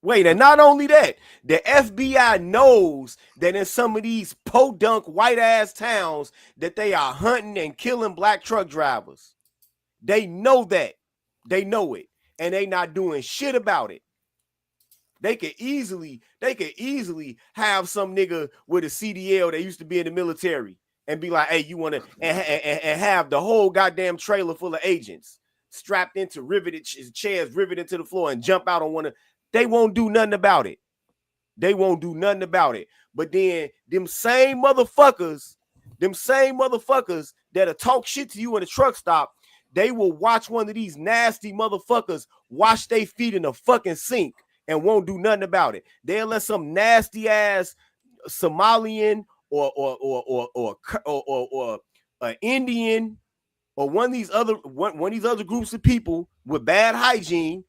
Wait, and not only that, the FBI knows that in some of these podunk white ass towns that they are hunting and killing black truck drivers. They know that. They know it. And they not doing shit about it. They could easily have some nigga with a CDL that used to be in the military and be like, hey, you want to, and have the whole goddamn trailer full of agents strapped into chairs riveted to the floor and jump out on one of. They won't do nothing about it. But then them same motherfuckers that'll talk shit to you in a truck stop, they will watch one of these nasty motherfuckers wash their feet in a fucking sink and won't do nothing about it. They'll let some nasty ass Somalian or Indian or one of these other groups of people with bad hygiene.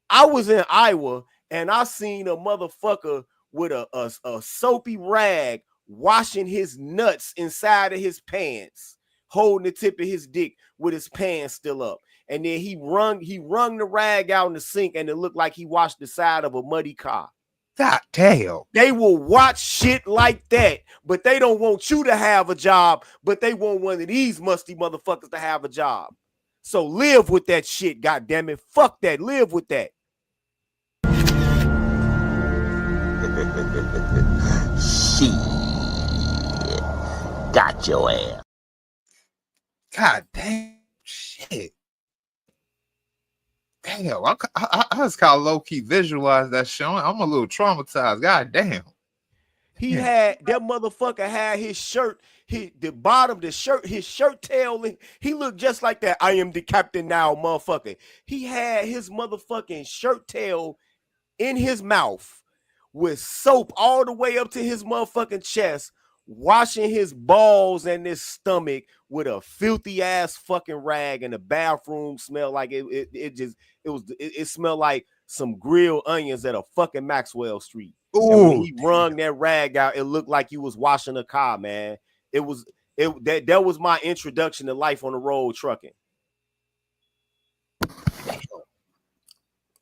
I was in Iowa and I seen a motherfucker with a soapy rag washing his nuts inside of his pants, holding the tip of his dick with his pants still up. And then he wrung the rag out in the sink, and it looked like he washed the side of a muddy car. God damn. They will watch shit like that, but they don't want you to have a job, but they want one of these musty motherfuckers to have a job. So live with that shit, goddammit. Fuck that. Live with that. Shit. Got your ass. God damn shit. Damn, I just kind of low-key visualized that show. I'm a little traumatized. God damn. He had that motherfucker had his shirt, his shirt tail. He looked just like that. I am the captain now, motherfucker. He had his motherfucking shirt tail in his mouth with soap all the way up to his motherfucking chest, washing his balls and his stomach with a filthy ass fucking rag, and the bathroom smelled like it smelled like some grilled onions at a fucking Maxwell Street. And when he wrung that rag out, it looked like he was washing a car, man. That was my introduction to life on the road trucking.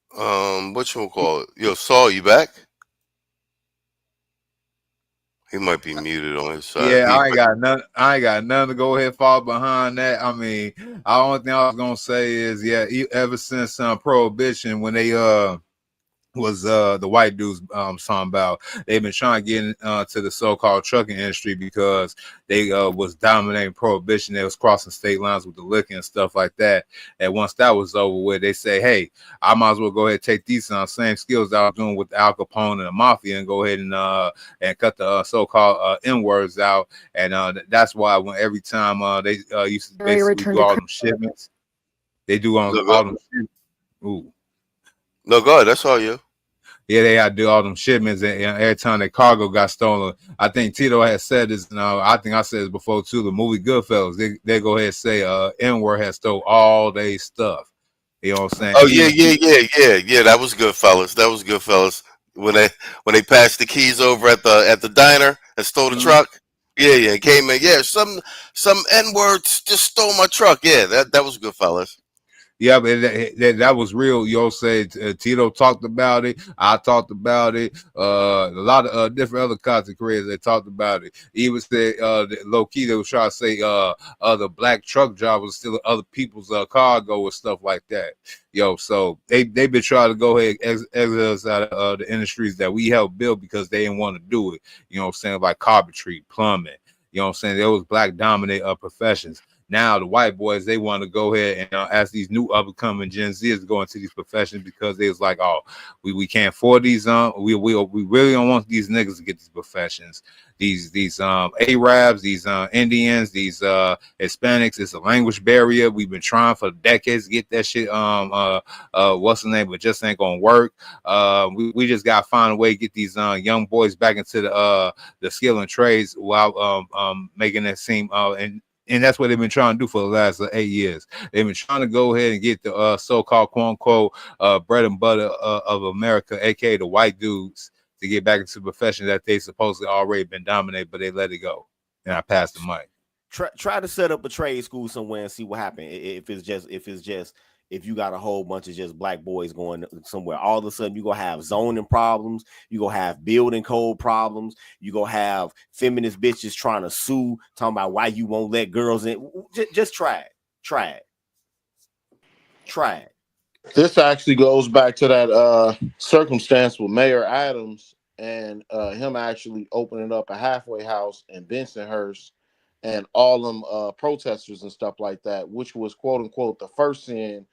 What you call it? Yo, Saul, you back? He might be muted on his side. Yeah, I ain't got nothing to go ahead and fall behind that. I mean, the only thing I was gonna say is, yeah, ever since Prohibition, when they was the white dudes talking about, they've been trying to get into the so-called trucking industry because they was dominating Prohibition. They was crossing state lines with the liquor and stuff like that. And once that was over with, they say, hey, I might as well go ahead and take these same skills that I was doing with Al Capone and the mafia and go ahead and cut the so-called N-words out. And that's why when every time they used to basically do all them shipments, they do all them shipments. Ooh. No, go ahead. That's all you. Yeah, they had to do all them shipments, and every time their cargo got stolen, I think Tito had said this, and I think I said this before too. The movie Goodfellas, they go ahead and say N-word has stole all their stuff. You know what I'm saying? Oh yeah. That was Goodfellas. When they passed the keys over at the diner and stole the truck. Yeah, came in. Yeah, some N-words just stole my truck. Yeah, that was Goodfellas. Yeah, but that was real. You know, say Tito talked about it. I talked about it. A lot of different other content creators that talked about it. Even said low key they was trying to say the black truck drivers stealing other people's cargo or stuff like that. Yo, so they've been trying to go ahead and exit us out of the industries that we helped build because they didn't want to do it. You know what I'm saying? Like carpentry, plumbing. You know what I'm saying? There was black dominated professions. Now the white boys, they want to go ahead and ask these new up-and-coming Gen Zers to go into these professions because they was like, oh, we can't afford these. We really don't want these niggas to get these professions. These Arabs, these Indians, these Hispanics. It's a language barrier. We've been trying for decades to get that shit. What's the name? But just ain't gonna work. We just gotta find a way to get these young boys back into the skill and trades while making it seem and that's what they've been trying to do for the last 8 years. They've been trying to go ahead and get the so-called quote-unquote bread and butter of America, aka the white dudes, to get back into the profession that they supposedly already been dominated, but they let it go. And I passed the mic. Try to set up a trade school somewhere and see what happens. If you got a whole bunch of just black boys going somewhere, all of a sudden you're going to have zoning problems. You're going to have building code problems. You're going to have feminist bitches trying to sue, talking about why you won't let girls in. Just try it. Try it. This actually goes back to that circumstance with Mayor Adams and him actually opening up a halfway house in Bensonhurst and all them protesters and stuff like that, which was quote unquote the first sin,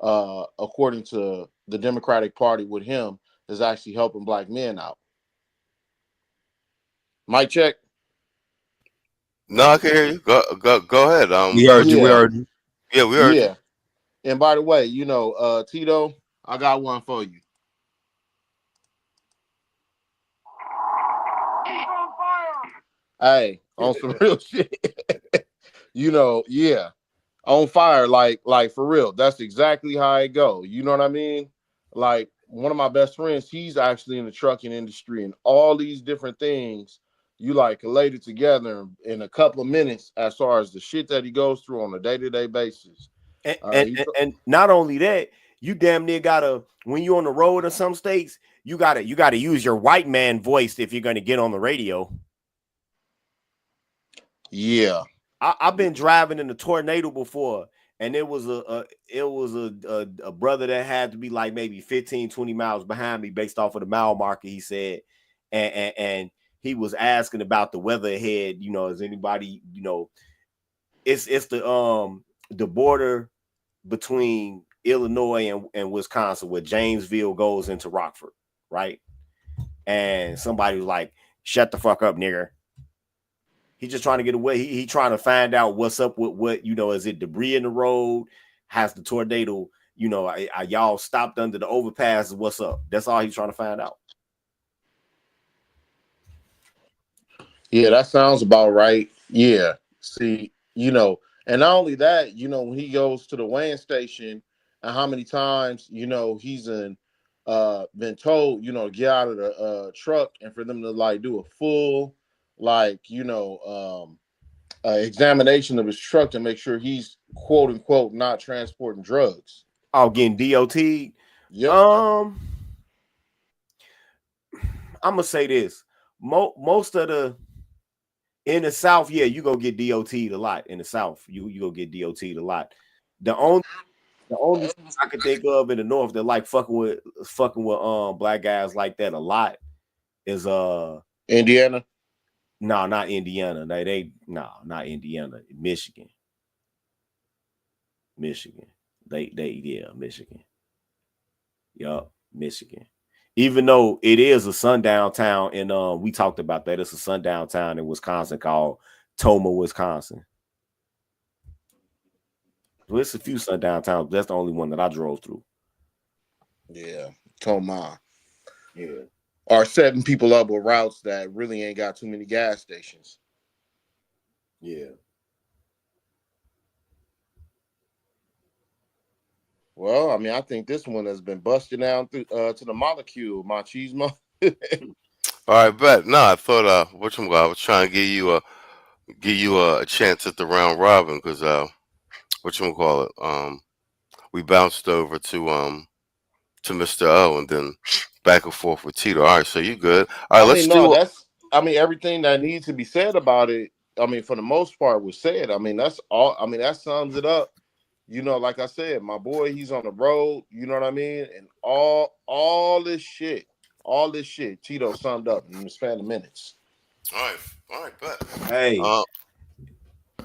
according to the Democratic Party with him, is actually helping black men out. Mic check. No, I can hear you. Go ahead. We heard you. Yeah, we heard you. And by the way, Tito, I got one for you. Hey, on some real shit. On fire, like for real. That's exactly how it go. You know what I mean? Like one of my best friends, he's actually in the trucking industry and all these different things. you like collate it together in a couple of minutes as far as the shit that he goes through on a day-to-day basis. And not only that, you damn near gotta, when you're on the road in some states, you gotta use your white man voice if you're gonna get on the radio. Yeah, I've been driving in a tornado before, and it was a brother that had to be like maybe 15, 20 miles behind me based off of the mile marker, he said, and he was asking about the weather ahead. You know, is anybody, you know, it's the border between Illinois and Wisconsin, where Jamesville goes into Rockford, right? And somebody was like, "Shut the fuck up, nigger." He's just trying to get away. He trying to find out what's up with what, you know, is it debris in the road? Has the tornado, you know, are y'all stopped under the overpass? What's up? That's all he's trying to find out. Yeah, that sounds about right. Yeah. See, you know, and not only that, you know, when he goes to the weighing station and how many times, you know, he's been told, you know, get out of the truck and for them to like do a full, like, you know, examination of his truck to make sure he's quote unquote not transporting drugs. Oh, getting DOT'd. Yep. I'm gonna say this. Most of the in the South, yeah, you go get DOT'd a lot. In the South, you go get DOT'd a lot. The only thing I can think of in the North that like fucking with black guys like that a lot is Indiana. No, not Indiana. Not Indiana. Michigan. Michigan. Michigan. Yup, Michigan. Even though it is a sundown town, and we talked about that. It's a sundown town in Wisconsin called Tomah, Wisconsin. Well, it's a few sundown towns, but that's the only one that I drove through. Yeah, Tomah. Yeah. Are setting people up with routes that really ain't got too many gas stations. Yeah. Well, I mean, I think this one has been busted down through to the molecule, machismo. All right, bet. No, I thought I was trying to give you a chance at the round robin because we bounced over to Mr. O and then back and forth with Tito. All right, so you good. All right, everything that needs to be said about it, I mean, for the most part was said. I mean, that's all. I mean, that sums it up. You know, like I said, my boy, he's on the road, you know what I mean? And all this shit, Tito summed up in the span of minutes. All right, bet. Hey,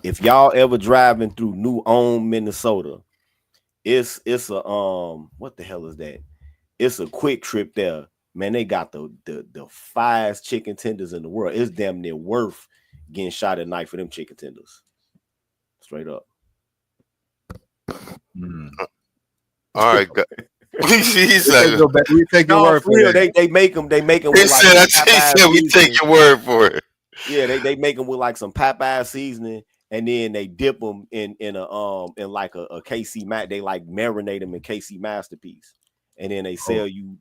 if y'all ever driving through New Ulm, Minnesota, it's a what the hell is that? It's a quick trip there. Man, they got the finest chicken tenders in the world. It's damn near worth getting shot at night for them chicken tenders. Straight up. All right, we take your word for it. They make them. They make them. He said we take your word for it. Yeah, they make them with like some Popeye seasoning, and then they dip them in like a KC Mac. They like marinate them in KC Masterpiece, and then they sell you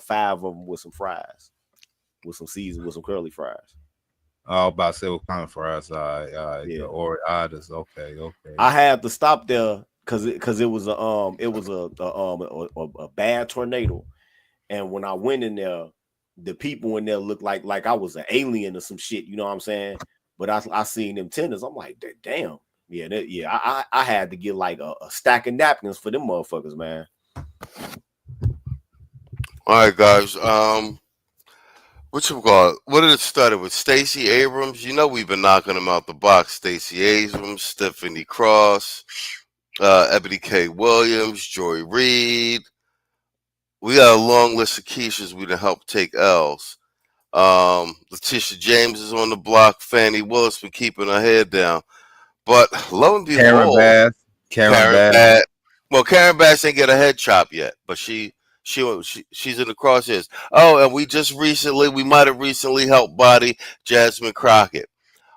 5 of them with some fries, with some season, with some curly fries. Oh, about to say what kind of fries? Yeah. Or okay. I had to stop there because it was a bad tornado, and when I went in there, the people in there looked like I was an alien or some shit. You know what I'm saying? But I seen them tenders. I'm like, damn, yeah. I had to get like a stack of napkins for them motherfuckers, man. All right, guys. What did it start with? Stacey Abrams. You know we've been knocking them out the box. Stacey Abrams, Stephanie Cross, Ebony K. Williams, Joy Reid. We got a long list of Keishas we done helped take L's. Letitia James is on the block. Fannie Willis been keeping her head down. But lo and behold, Karen Bass. Well, Karen Bass ain't get a head chop yet, but she's in the crosshairs. Oh, and we might have recently helped body Jasmine Crockett.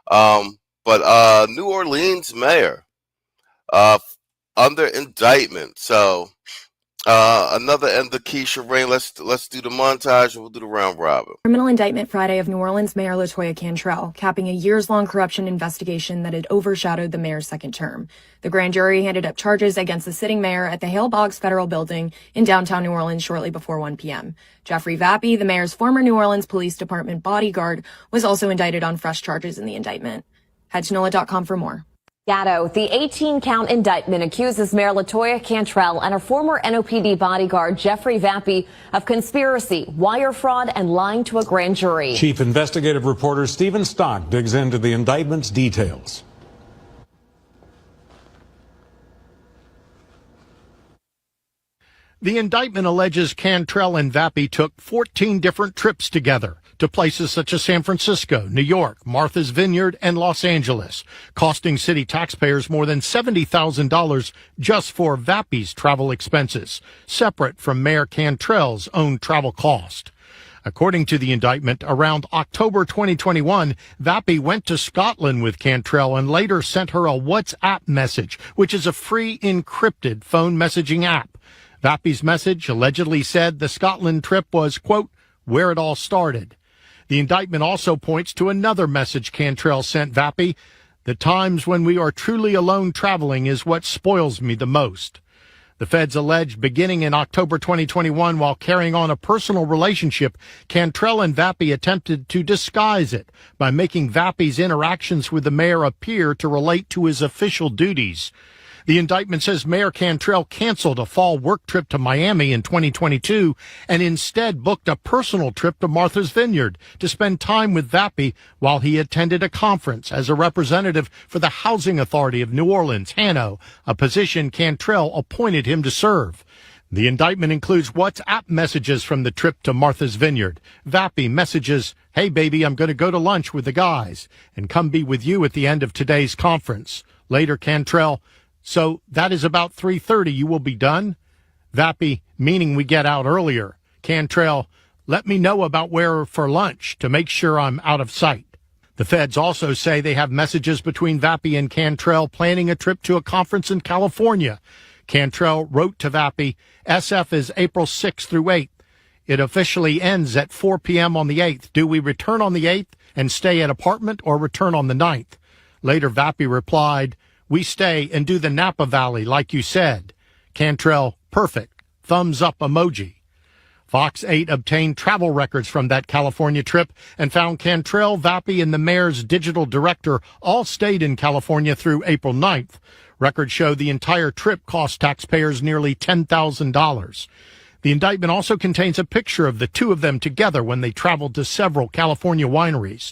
But New Orleans mayor under indictment. So Another end of Keisha Rain. Let's do the montage and we'll do the round robin. Criminal indictment Friday of New Orleans Mayor LaToya Cantrell, capping a years-long corruption investigation that had overshadowed the mayor's second term. The grand jury handed up charges against the sitting mayor at the Hale Boggs Federal Building in downtown New Orleans shortly before 1 p.m. Jeffrey Vappy, the mayor's former New Orleans Police Department bodyguard, was also indicted on fresh charges in the indictment. Head to NOLA.com for more. Gatto, the 18-count indictment accuses Mayor LaToya Cantrell and her former NOPD bodyguard Jeffrey Vappy of conspiracy, wire fraud, and lying to a grand jury. Chief investigative reporter Stephen Stock digs into the indictment's details. The indictment alleges Cantrell and Vappy took 14 different trips together to places such as San Francisco, New York, Martha's Vineyard, and Los Angeles, costing city taxpayers more than $70,000 just for Vappy's travel expenses, separate from Mayor Cantrell's own travel cost. According to the indictment, around October 2021, Vappy went to Scotland with Cantrell and later sent her a WhatsApp message, which is a free encrypted phone messaging app. Vappy's message allegedly said the Scotland trip was, quote, where it all started. The indictment also points to another message Cantrell sent Vappy. The times when we are truly alone traveling is what spoils me the most. The feds allege beginning in October 2021, while carrying on a personal relationship, Cantrell and Vappy attempted to disguise it by making Vappy's interactions with the mayor appear to relate to his official duties. The indictment says Mayor Cantrell canceled a fall work trip to Miami in 2022 and instead booked a personal trip to Martha's Vineyard to spend time with Vappy while he attended a conference as a representative for the Housing Authority of New Orleans, HANO, a position Cantrell appointed him to serve. The indictment includes WhatsApp messages from the trip to Martha's Vineyard. Vappy messages, hey baby, I'm going to go to lunch with the guys and come be with you at the end of today's conference. Later, Cantrell, so that is about 3:30. You will be done? Vappy, meaning we get out earlier. Cantrell, let me know about where for lunch to make sure I'm out of sight. The feds also say they have messages between Vappy and Cantrell planning a trip to a conference in California. Cantrell wrote to Vappy, SF is April 6th through 8th. It officially ends at 4 p.m. on the 8th. Do we return on the 8th and stay at apartment or return on the 9th? Later, Vappy replied, we stay and do the Napa Valley like you said. Cantrell, perfect. Thumbs up emoji. Fox 8 obtained travel records from that California trip and found Cantrell, Vappy, and the mayor's digital director all stayed in California through April 9th. Records show the entire trip cost taxpayers nearly $10,000. The indictment also contains a picture of the two of them together when they traveled to several California wineries.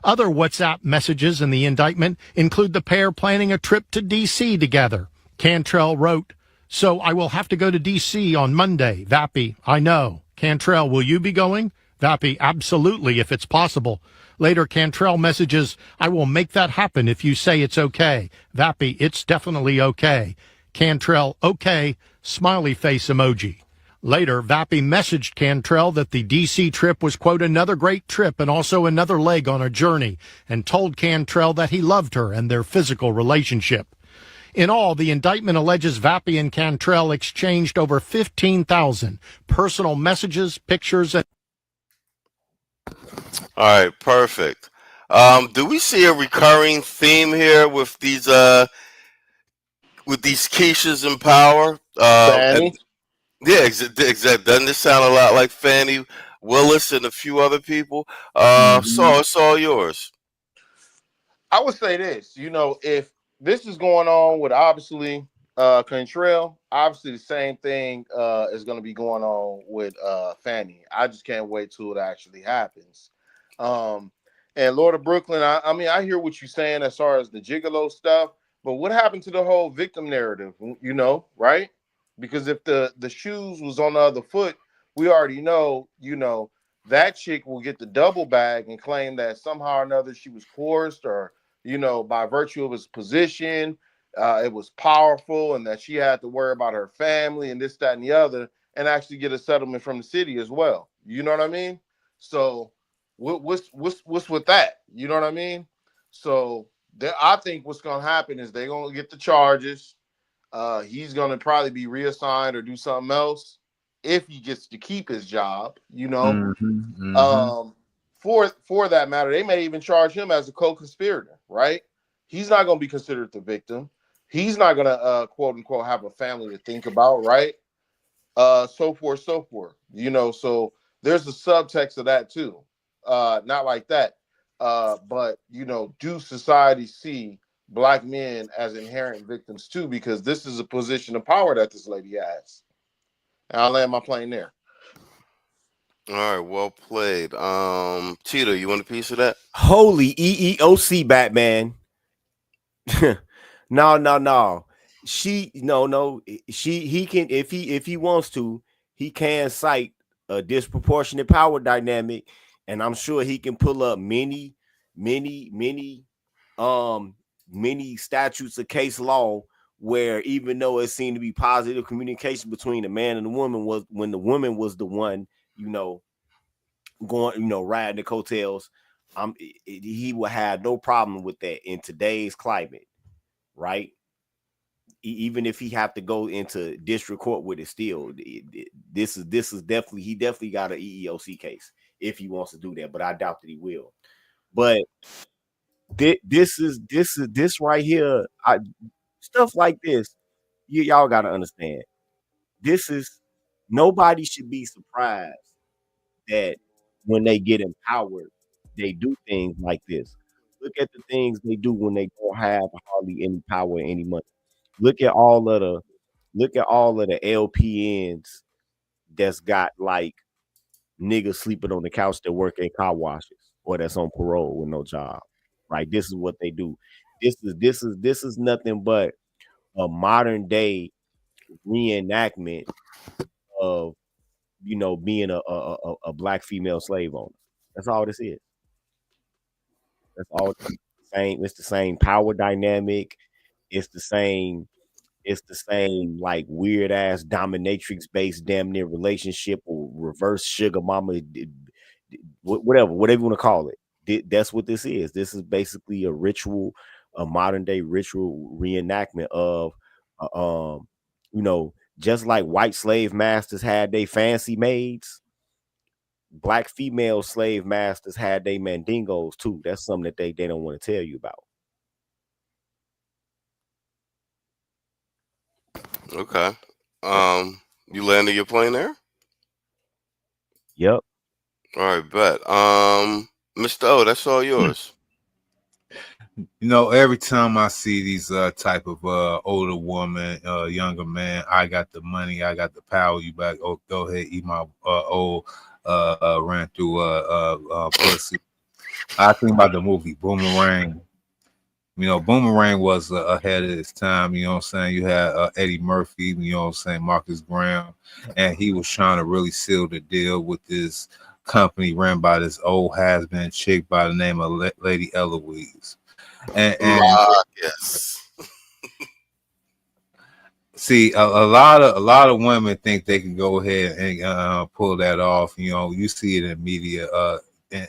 Other WhatsApp messages in the indictment include the pair planning a trip to D.C. together. Cantrell wrote, so I will have to go to D.C. on Monday. Vappy, I know. Cantrell, will you be going? Vappy, absolutely, if it's possible. Later, Cantrell messages, I will make that happen if you say it's okay. Vappy, it's definitely okay. Cantrell, okay, smiley face emoji. Later, Vappy messaged Cantrell that the D.C. trip was, quote, another great trip and also another leg on a journey, and told Cantrell that he loved her and their physical relationship. In all, the indictment alleges Vappy and Cantrell exchanged over 15,000 personal messages, pictures, and... All right, perfect. Do we see a recurring theme here with these Keishas in power? Yeah, exactly. Doesn't this sound a lot like Fannie Willis and a few other people? So it's all yours. I would say this, if this is going on with obviously Cantrell, obviously the same thing is going to be going on with Fannie. I just can't wait till it actually happens. And Lord of Brooklyn, I mean, I hear what you're saying as far as the gigolo stuff, but what happened to the whole victim narrative, right? Because if the shoes was on the other foot, we already know, that chick will get the double bag and claim that somehow or another she was coerced or, by virtue of his position, it was powerful and that she had to worry about her family and this, that, and the other, and actually get a settlement from the city as well. You know what I mean? So what's with that? You know what I mean? So I think what's going to happen is they're going to get the charges. He's gonna probably be reassigned or do something else if he gets to keep his job. You know, for that matter, they may even charge him as a co-conspirator. Right? He's not gonna be considered the victim. He's not gonna quote unquote have a family to think about. Right? So forth. You know, so there's a subtext of that too. Not like that. But you know, do society see Black men as inherent victims too? Because this is a position of power that this lady has. And I'll land my plane there. All right, well played. Tito, you want a piece of that? Holy EEOC Batman. No. He can, if he wants to, he can cite a disproportionate power dynamic, and I'm sure he can pull up many statutes of case law where, even though it seemed to be positive communication between the man and the woman, was when the woman was the one, you know, going, you know, riding the coattails, he will have no problem with that in today's climate, right? Even if he have to go into district court with it still, this is definitely, he definitely got an EEOC case if he wants to do that, but I doubt that he will. But this right here, stuff like this, y'all got to understand. This is, nobody should be surprised that when they get empowered, they do things like this. Look at the things they do when they don't have hardly any power, any money. Look at all of the LPNs that's got like niggas sleeping on the couch that work at car washes or that's on parole with no job. Right? This is what they do. This is nothing but a modern day reenactment of, you know, being a Black female slave owner. That's all this is. That's all. It's the same. It's the same power dynamic. It's the same like weird ass dominatrix based damn near relationship or reverse sugar mama, whatever you want to call it. That's what this is. This is basically a ritual, a modern day ritual reenactment of, you know, just like white slave masters had they fancy maids, Black female slave masters had they mandingos too. That's something that they don't want to tell you about. Okay. You landed your plane there? Yep. All right, bet. Mr. O, that's all yours. You know, every time I see these type of older woman, younger man, I got the money, I got the power. You back? Oh, go ahead, eat my old ran through pussy. I think about the movie Boomerang. You know, Boomerang was ahead of its time. You know what I'm saying? You had Eddie Murphy. You know what I'm saying? Marcus Graham, and he was trying to really seal the deal with this company ran by this old has-been chick by the name of Lady Eloise. And yes. See, a lot of women think they can go ahead and pull that off. You know, you see it in media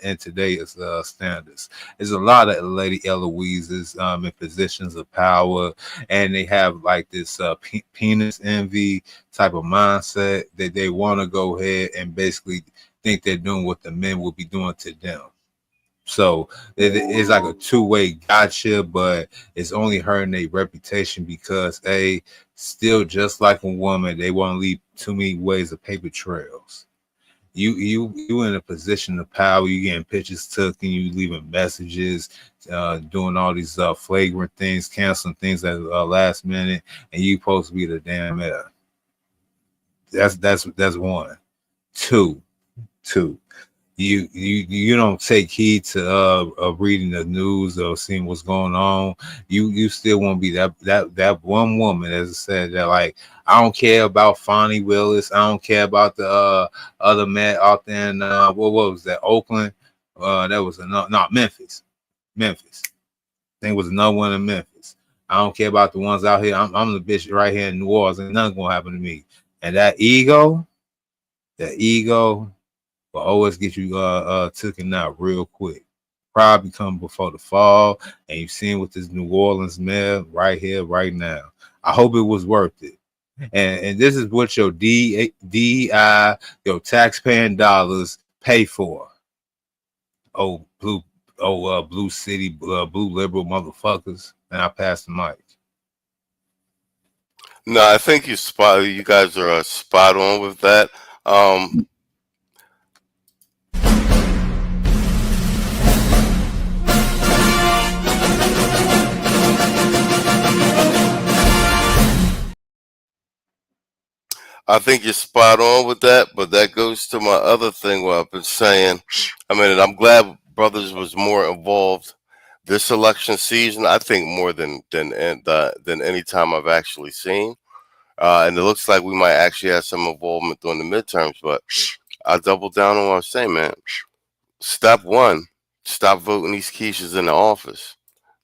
in today's standards. There's a lot of Lady Eloises in positions of power, and they have like this penis envy type of mindset that they want to go ahead and basically think they're doing what the men will be doing to them. So it's like a two-way gotcha, but it's only hurting their reputation because still just like a woman, they won't leave too many ways of paper trails. You in a position of power, you getting pictures taken, you leaving messages, doing all these flagrant things, canceling things at the last minute, and you supposed to be the damn mayor. That's one. Two. You don't take heed to reading the news or seeing what's going on. You still won't be that one woman, as I said, that like, I don't care about Fonnie Willis. I don't care about the other man out there in what was that, Oakland? That was Memphis. I think it was another one in Memphis. I don't care about the ones out here. I'm the bitch right here in New Orleans, and nothing gonna happen to me. And that ego will always get you taken out real quick. Probably come before the fall, and you've seen with this New Orleans mayor right here, right now. I hope it was worth it. And this is what your DEI, your taxpaying dollars pay for. Blue city, blue liberal motherfuckers. And I pass the mic. No, I think you guys are spot on with that. I think you're spot on with that, but that goes to my other thing where I've been saying. I mean, and I'm glad Brothers was more involved this election season. I think more than any time I've actually seen. And it looks like we might actually have some involvement during the midterms, but I double down on what I'm saying, man. Step one, stop voting these quiches in the office.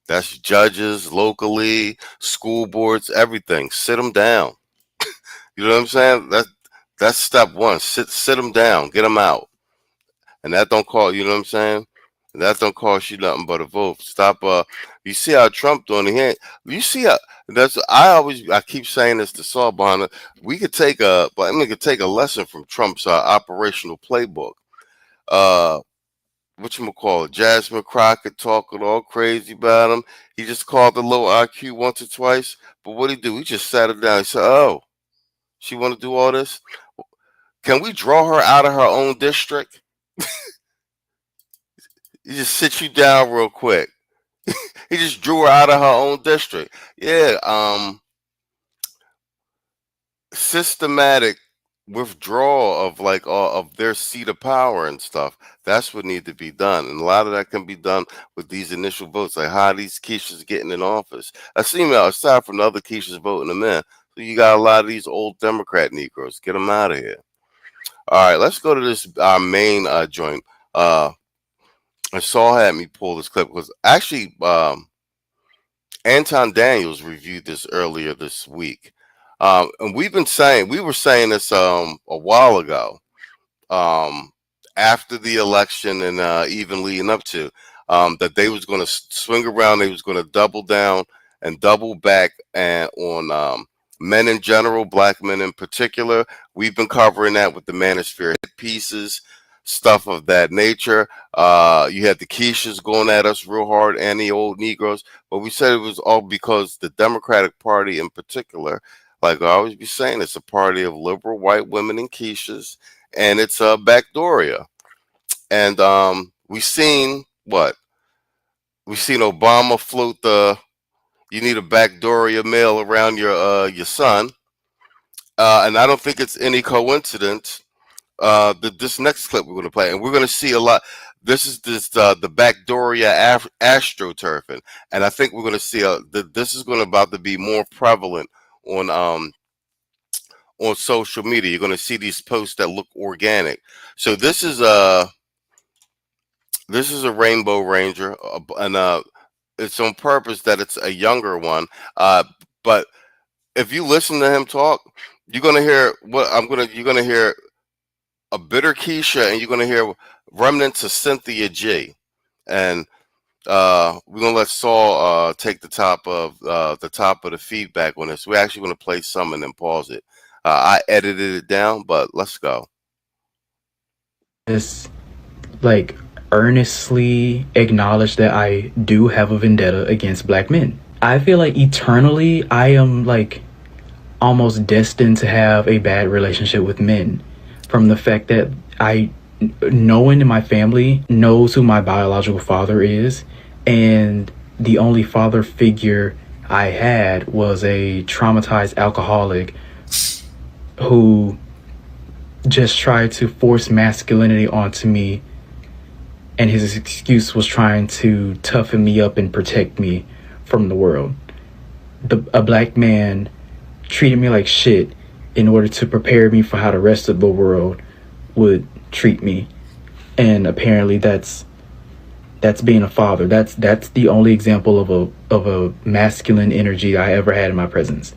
That's judges, locally, school boards, everything. Sit them down. You know what I'm saying? That's step one. Sit them down, get them out. And that don't call, you know what I'm saying? That don't cost you nothing but a vote. Stop. You see how Trump doing it? You see how I keep saying this to Saul Bonner. We could take a lesson from Trump's operational playbook. Whatchamacallit, Jasmine Crockett talking all crazy about him. He just called the low IQ once or twice. But what'd he do? He just sat her down. He said, "Oh, she want to do all this? Can we draw her out of her own district?" He just sit you down real quick. He just drew her out of her own district. Yeah, systematic withdrawal of of their seat of power and stuff. That's what needs to be done, and a lot of that can be done with these initial votes, like how these quiches getting in office. I see them aside from the other quiches voting them in. So you got a lot of these old Democrat Negroes. Get them out of here. All right, let's go to this main joint. And Saul had me pull this clip because actually Anton Daniels reviewed this earlier this week. And we were saying this a while ago, after the election and even leading up to, that they was going to swing around, they was going to double down and double back on men in general, black men in particular. We've been covering that with the Manosphere hit pieces, stuff of that nature. You had the quiches going at us real hard and the old Negroes, but we said it was all because the Democratic Party in particular, like I always be saying, it's a party of liberal white women and quiches, and it's a backdooria. And we've seen Obama float the "you need a backdooria mail around your son," and I don't think it's any coincidence. This next clip we're going to play, and we're going to see a lot. This is the backdooria astroturfing, and I think we're going to see this is going to about to be more prevalent on social media. You're going to see these posts that look organic. So this is a Rainbow Ranger, and it's on purpose that it's a younger one. But if you listen to him talk, you're going to hear you're going to hear a bitter Keisha, and you're going to hear remnants of Cynthia G. And we're going to let Saul take the top of the feedback on this. We're actually going to play some and then pause it. I edited it down, but let's go. Just earnestly acknowledge that I do have a vendetta against black men. I feel like eternally I am almost destined to have a bad relationship with men, from the fact that no one in my family knows who my biological father is, and the only father figure I had was a traumatized alcoholic who just tried to force masculinity onto me, and his excuse was trying to toughen me up and protect me from the world. A black man treated me like shit in order to prepare me for how the rest of the world would treat me. And apparently that's being a father. That's the only example of a masculine energy I ever had in my presence.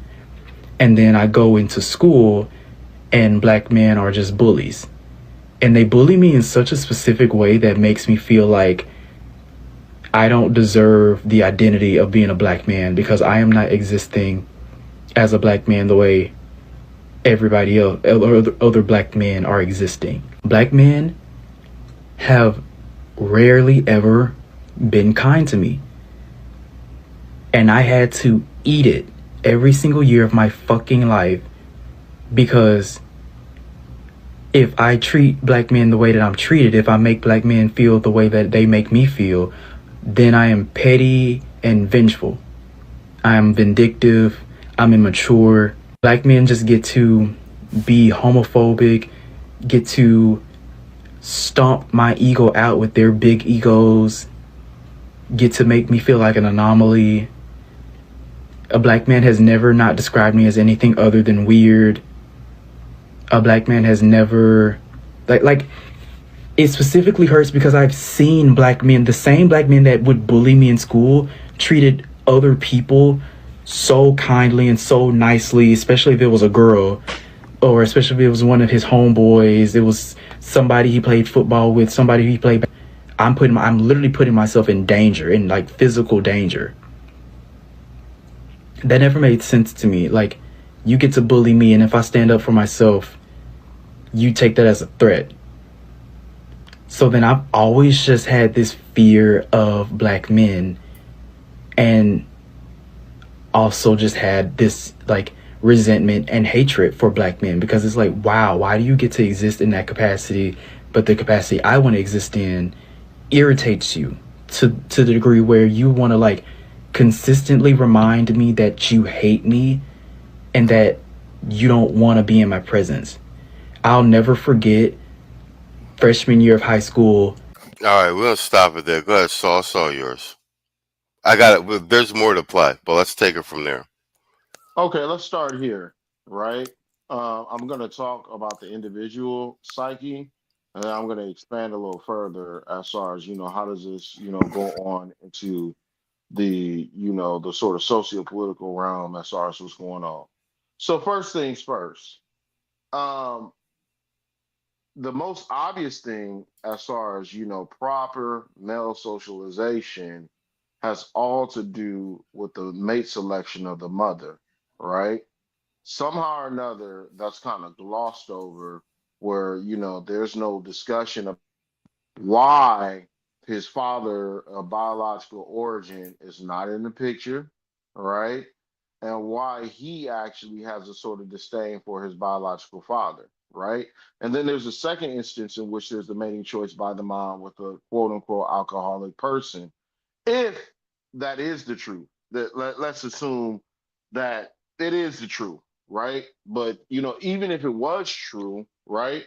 And then I go into school and black men are just bullies. And they bully me in such a specific way that makes me feel like I don't deserve the identity of being a black man, because I am not existing as a black man the way everybody else, other black men are existing. Black men have rarely ever been kind to me. And I had to eat it every single year of my fucking life, because if I treat black men the way that I'm treated, if I make black men feel the way that they make me feel, then I am petty and vengeful. I am vindictive. I'm immature. Black men just get to be homophobic, get to stomp my ego out with their big egos, get to make me feel like an anomaly. A black man has never not described me as anything other than weird. A black man has never, like it specifically hurts because I've seen black men, the same black men that would bully me in school, treated other people so kindly and so nicely, especially if it was a girl, or especially if it was one of his homeboys, it was somebody he played football with, somebody he played. I'm literally putting myself in danger, in like physical danger. That never made sense to me. Like, you get to bully me, and if I stand up for myself, you take that as a threat. So then I've always just had this fear of black men, and also just had this like resentment and hatred for black men, because it's like, wow, why do you get to exist in that capacity, but the capacity I want to exist in irritates you to the degree where you want to like consistently remind me that you hate me and that you don't want to be in my presence. I'll never forget freshman year of high school. All right, we'll stop it there. Go ahead, Saul. It's all yours. I got it. There's more to play, but let's take it from there. Okay, let's start here, right? I'm going to talk about the individual psyche, and then I'm going to expand a little further as far as, how does this, go on into the, the sort of socio-political realm as far as what's going on. So first things first, the most obvious thing as far as, proper male socialization has all to do with the mate selection of the mother, right? Somehow or another, that's kind of glossed over, where, there's no discussion of why his father of biological origin is not in the picture, right? And why he actually has a sort of disdain for his biological father, right? And then there's a second instance in which there's the mating choice by the mom with a quote unquote alcoholic person. If that is the truth, let's assume that it is the truth, right? But even if it was true, right?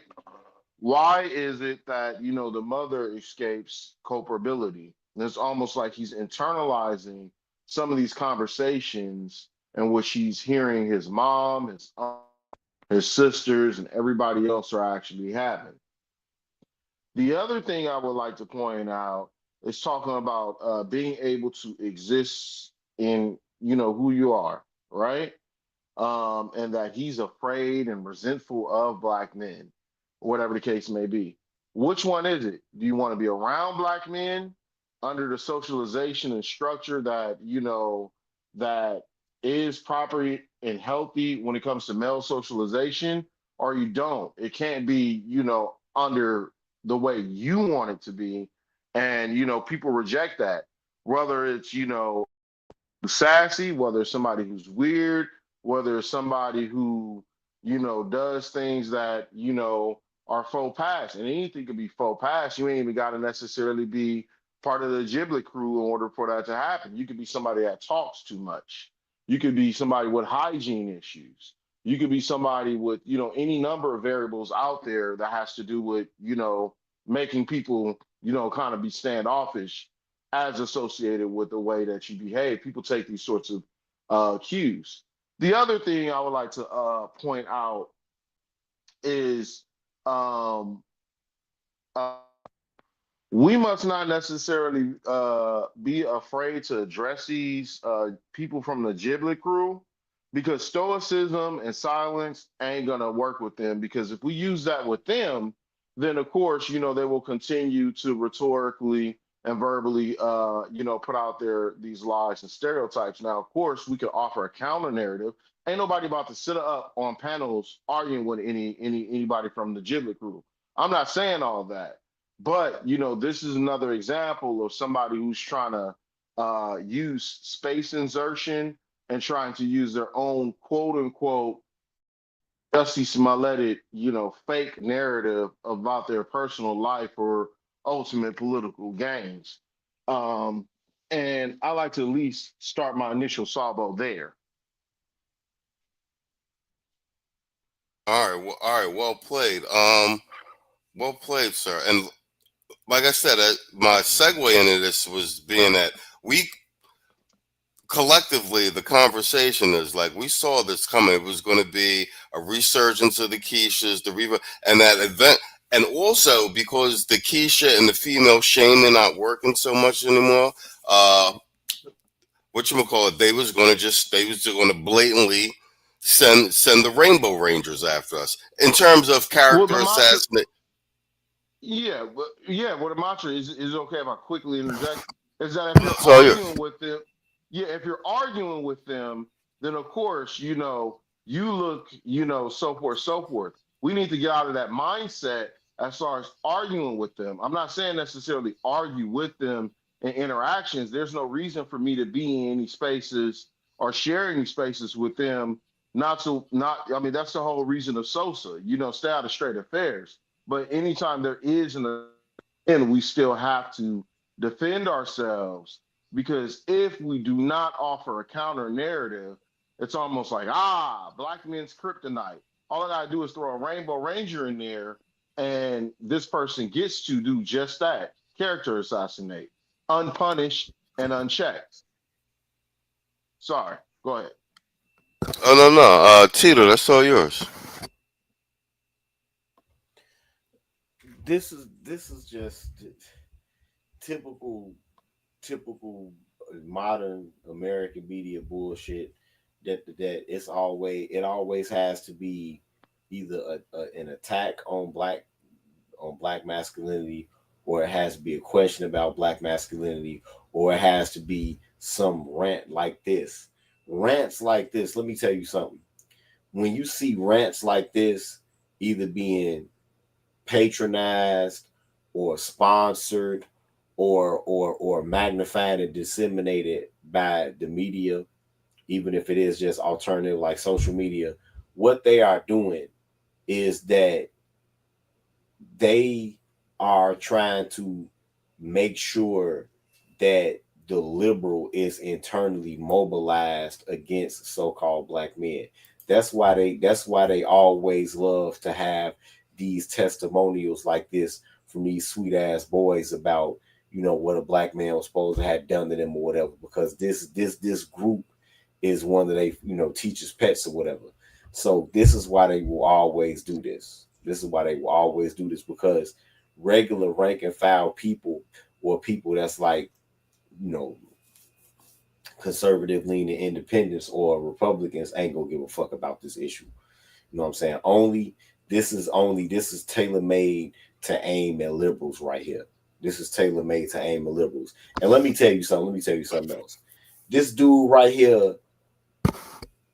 Why is it that the mother escapes culpability? And it's almost like he's internalizing some of these conversations in which he's hearing his mom, his aunt, his sisters, and everybody else are actually having. The other thing I would like to point out is talking about being able to exist in who you are, right? And that he's afraid and resentful of black men, whatever the case may be. Which one is it? Do you want to be around black men under the socialization and structure that that is proper and healthy when it comes to male socialization, or you don't? It can't be under the way you want it to be, and people reject that, whether it's sassy, whether it's somebody who's weird, whether it's somebody who does things that are faux pas. And anything can be faux pas. You ain't even got to necessarily be part of the Giblet crew in order for that to happen. You could be somebody that talks too much. You could be somebody with hygiene issues. You could be somebody with any number of variables out there that has to do with making people kind of be standoffish as associated with the way that you behave. People take these sorts of cues. The other thing I would like to point out is we must not necessarily be afraid to address these people from the Giblet crew, because stoicism and silence ain't going to work with them. Because if we use that with them, then of course, they will continue to rhetorically and verbally, put out these lies and stereotypes. Now, of course, we could offer a counter narrative Ain't nobody about to sit up on panels arguing with anybody from the Giblet crew. I'm not saying all that, but this is another example of somebody who's trying to use space insertion and trying to use their own quote unquote Jussie Smollett, fake narrative about their personal life for ultimate political gains. And I like to at least start my initial salvo there. All right, well played. Well played, sir. And like I said, my segue into this was being that we collectively, the conversation is like, we saw this coming. It was going to be a resurgence of the Keishas, the Reva, and that event. And also because the Keisha and the female shaming not working so much anymore, whatchamacallit, they was going to blatantly send the Rainbow Rangers after us in terms of character assassination. Yeah, well, the mantra is okay if I quickly interject. Is that if you're arguing with them, if you're arguing with them, then of course, you look, so forth. We need to get out of that mindset as far as arguing with them. I'm not saying necessarily argue with them in interactions. There's no reason for me to be in any spaces or share any spaces with them. That's the whole reason of SOSA, stay out of straight affairs. But anytime there is and we still have to defend ourselves, because if we do not offer a counter narrative, it's almost like, black men's kryptonite. All I gotta do is throw a Rainbow Ranger in there, and this person gets to do just that, character assassinate, unpunished and unchecked. Sorry, go ahead. Oh, no. Tito, that's all yours. This is just typical modern American media bullshit. That it always has to be either an attack on black masculinity, or it has to be a question about black masculinity, or it has to be some rant like this. Rants like this, let me tell you something. When you see rants like this either being patronized or sponsored or magnified and disseminated by the media, even if it is just alternative like social media, what they are doing is that they are trying to make sure that the liberal is internally mobilized against so-called black men. That's why they always love to have these testimonials like this from these sweet ass boys about, what a black man was supposed to have done to them or whatever, because this group is one that they, teaches pets or whatever. So this is why they will always do this. Because regular rank and file people, or people that's like, conservative leaning independents or Republicans, ain't gonna give a fuck about this issue. You know what I'm saying? This is tailor-made to aim at liberals right here. This is tailor-made to aim at liberals. And let me tell you something else. This dude right here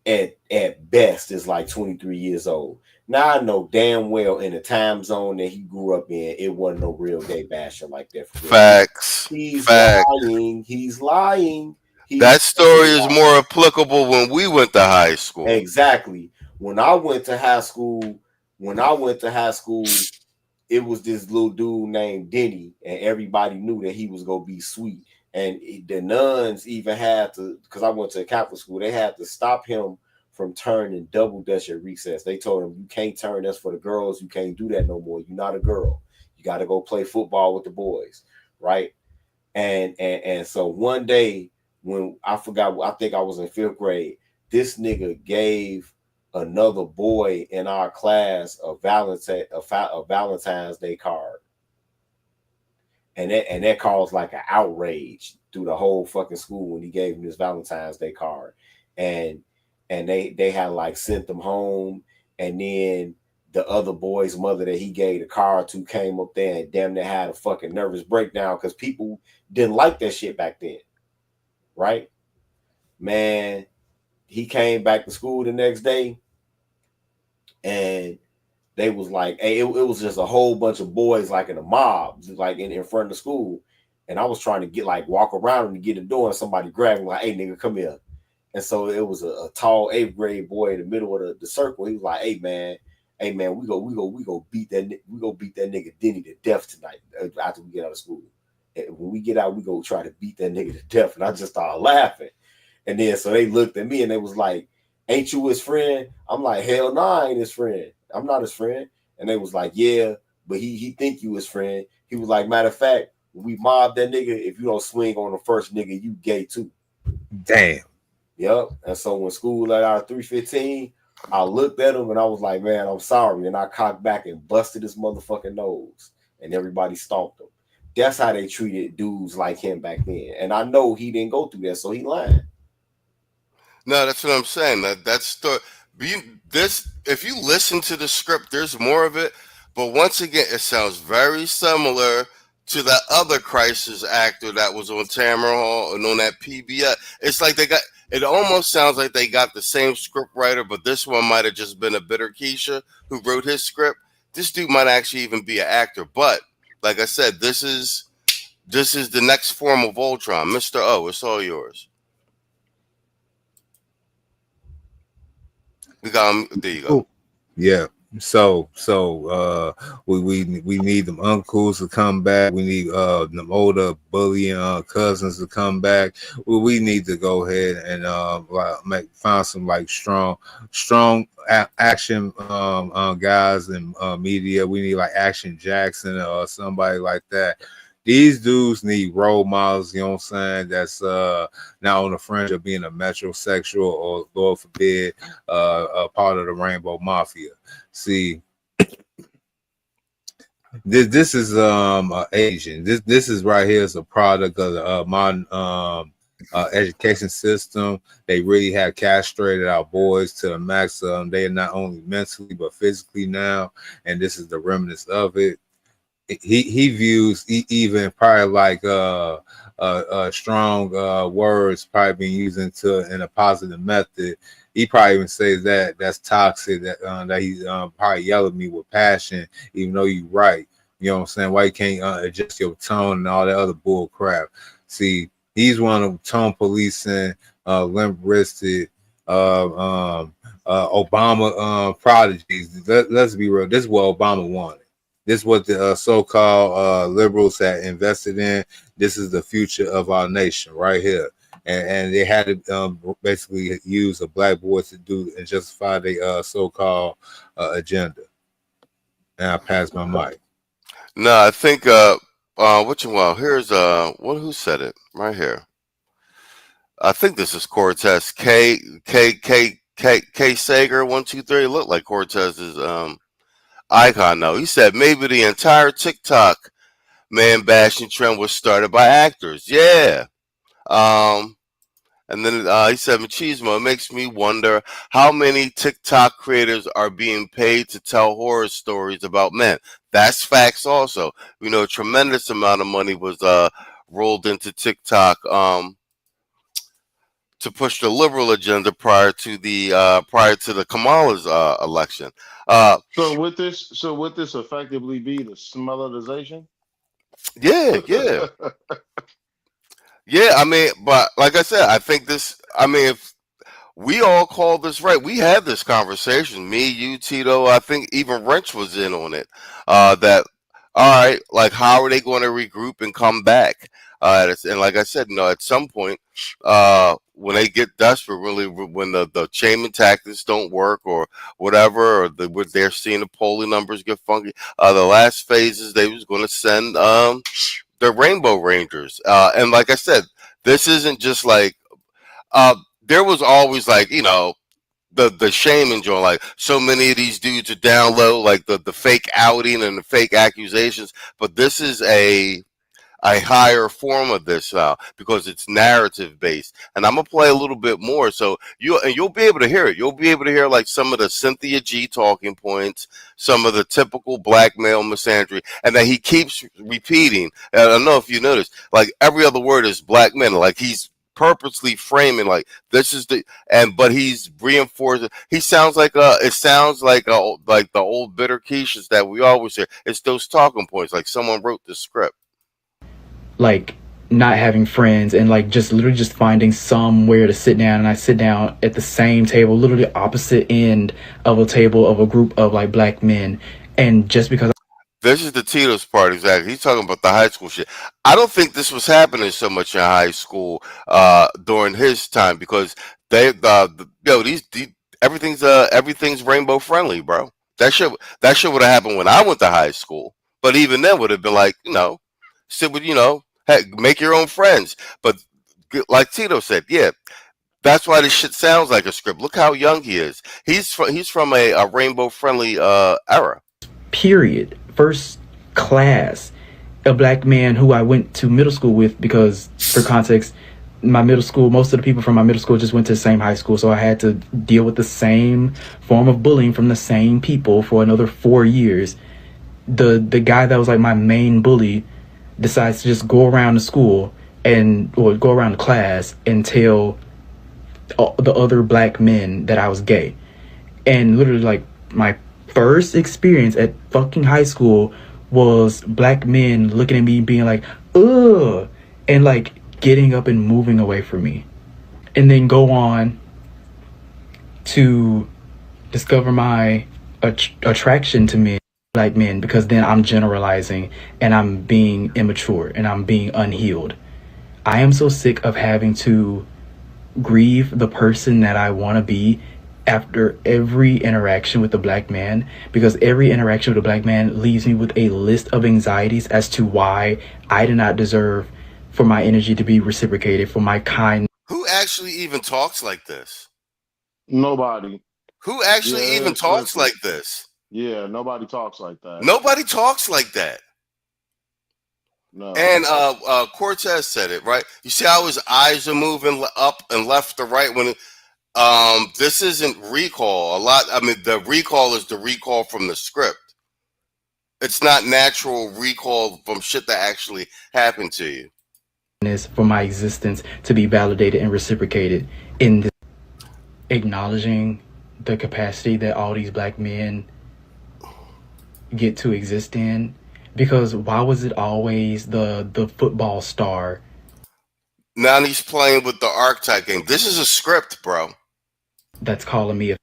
at best is like 23 years old. Now I know damn well in the time zone that he grew up in, it wasn't no real gay basher like that. Facts. He's lying. That story is more applicable when we went to high school. Exactly. When I went to high school, it was this little dude named Denny, and everybody knew that he was gonna be sweet. And the nuns even had to, because I went to a Catholic school, they had to stop him from turning double dutch at recess. They told him, you can't turn, that's for the girls. You can't do that no more. You're not a girl. You got to go play football with the boys, right? And so one day, when I forgot, I think I was in 5th grade, this nigga gave another boy in our class a Valentine's Day card. And that caused like an outrage through the whole fucking school when he gave him this Valentine's Day card. And they had like sent them home, and then the other boy's mother that he gave the card to came up there and damn near had a fucking nervous breakdown because people didn't like that shit back then. Right? Man, he came back to school the next day, and they was like, hey, it was just a whole bunch of boys like in a mob, like in front of the school. And I was trying to get like walk around and get the door, and somebody grabbed me like, hey nigga, come here. And so it was a tall 8th grade boy in the middle of the circle. He was like, hey man, we go beat that nigga Denny to death tonight after we get out of school. And when we get out, we go try to beat that nigga to death. And I just started laughing. And then so they looked at me and they was like, ain't you his friend? I'm like, hell no, I ain't his friend. I'm not his friend. And they was like, yeah, but he think you his friend. He was like, matter of fact, when we mob that nigga, if you don't swing on the first nigga, you gay too. Damn. Yep. And so when school let out 3:15, I looked at him and I was like, man, I'm sorry. And I cocked back and busted his motherfucking nose. And everybody stomped him. That's how they treated dudes like him back then. And I know he didn't go through that, so he lying. No, that's what I'm saying. That's the this. If you listen to the script, there's more of it. But once again, it sounds very similar to that other crisis actor that was on Tamara Hall and on that PBS. It's like they got. It almost sounds like they got the same script writer, but this one might have just been a bitter Keisha who wrote his script. This dude might actually even be an actor. But like I said, this is the next form of Voltron. Mr. O, it's all yours. We got him. There you go. Yeah. So we need them uncles to come back. We need them older bullying cousins to come back. We need to go ahead and find some like strong action guys in media. We need like Action Jackson or somebody like that. These dudes need role models, you know what I'm saying, that's not on the fringe of being a metrosexual or, Lord forbid, a part of the Rainbow Mafia. See, this is Asian. This is right here is a product of the modern education system. They really have castrated our boys to the max. They are not only mentally but physically now, and this is the remnants of it. He views even probably like strong words probably being used in a positive method. He probably even says that that's toxic, that he's probably yell at me with passion, even though you're right. You know what I'm saying? Why you can't adjust your tone and all that other bull crap? See, he's one of tone policing, limp-wristed, Obama prodigies. Let's be real. This is what Obama wanted. This is what the so-called liberals had invested in. This is the future of our nation right here. And they had to basically use a black boy to do and justify their so-called agenda. And I pass my mic. No, I think here's who said it right here. I think this is Cortez K Sager 123. Looked like Cortez's icon though. He said maybe the entire TikTok man bashing trend was started by actors. Yeah. And then he said, Machismo, it makes me wonder how many TikTok creators are being paid to tell horror stories about men. That's facts also. We know a tremendous amount of money was rolled into TikTok to push the liberal agenda prior to the Kamala's election. So would this effectively be the smellization? Yeah. Yeah, I mean, but like I said, I think this, I mean, if we all call this right, we had this conversation, me, you, Tito, I think even Wrench was in on it, that, all right, like, how are they going to regroup and come back? And like I said, at some point, when they get desperate, really, when the shaming tactics don't work or whatever, or they're seeing the polling numbers get funky, the last phases, they was going to send, the Rainbow Rangers. And like I said, this isn't just like, there was always like, the shaming joint, like so many of these dudes are down low, like the fake outing and the fake accusations. But this is a higher form of this now because it's narrative based. And I'm gonna play a little bit more, so you'll be able to hear it. You'll be able to hear like some of the Cynthia G talking points, some of the typical black male misandry, and that he keeps repeating. And I don't know if you noticed, like every other word is black men. Like he's purposely framing like this is the but he's reinforcing. He sounds like it sounds like like the old bitter quiches that we always hear. It's those talking points, like someone wrote the script. Like not having friends and like just literally just finding somewhere to sit down, and I sit down at the same table, literally opposite end of a table of a group of like black men, and just because This is the Tito's part, exactly. He's talking about the high school shit. I don't think this was happening so much in high school during his time because everything's rainbow friendly, bro. That shit would have happened when I went to high school, but even then would have been like, sit with make your own friends. But like Tito said, yeah, that's why this shit sounds like a script. Look how young he is. He's from a rainbow friendly era. period, first class, a black man who I went to middle school with, because for context, my middle school, most of the people from my middle school just went to the same high school, so I had to deal with the same form of bullying from the same people for another 4 years. The guy that was like my main bully decides to just go around the school or go around the class and tell the other black men that I was gay. And literally like my first experience at fucking high school was black men looking at me being like, ugh, and like getting up and moving away from me. And then go on to discover my attraction to men, black men, because then I'm generalizing and I'm being immature and I'm being unhealed. I am so sick of having to grieve the person that I want to be after every interaction with a black man, because every interaction with a black man leaves me with a list of anxieties as to why I do not deserve for my energy to be reciprocated, for my kind. Who actually even talks like this? Nobody. Who actually even talks like this? Yeah, nobody talks like that. Nobody talks like that. No. And Cortez said it, right? You see how his eyes are moving up and left to right when this isn't recall. The recall is the recall from the script. It's not natural recall from shit that actually happened to you. For my existence to be validated and reciprocated in this, acknowledging the capacity that all these black men get to exist in. Because why was it always the football star? Now he's playing with the archetype game. This is a script, bro. That's calling me a...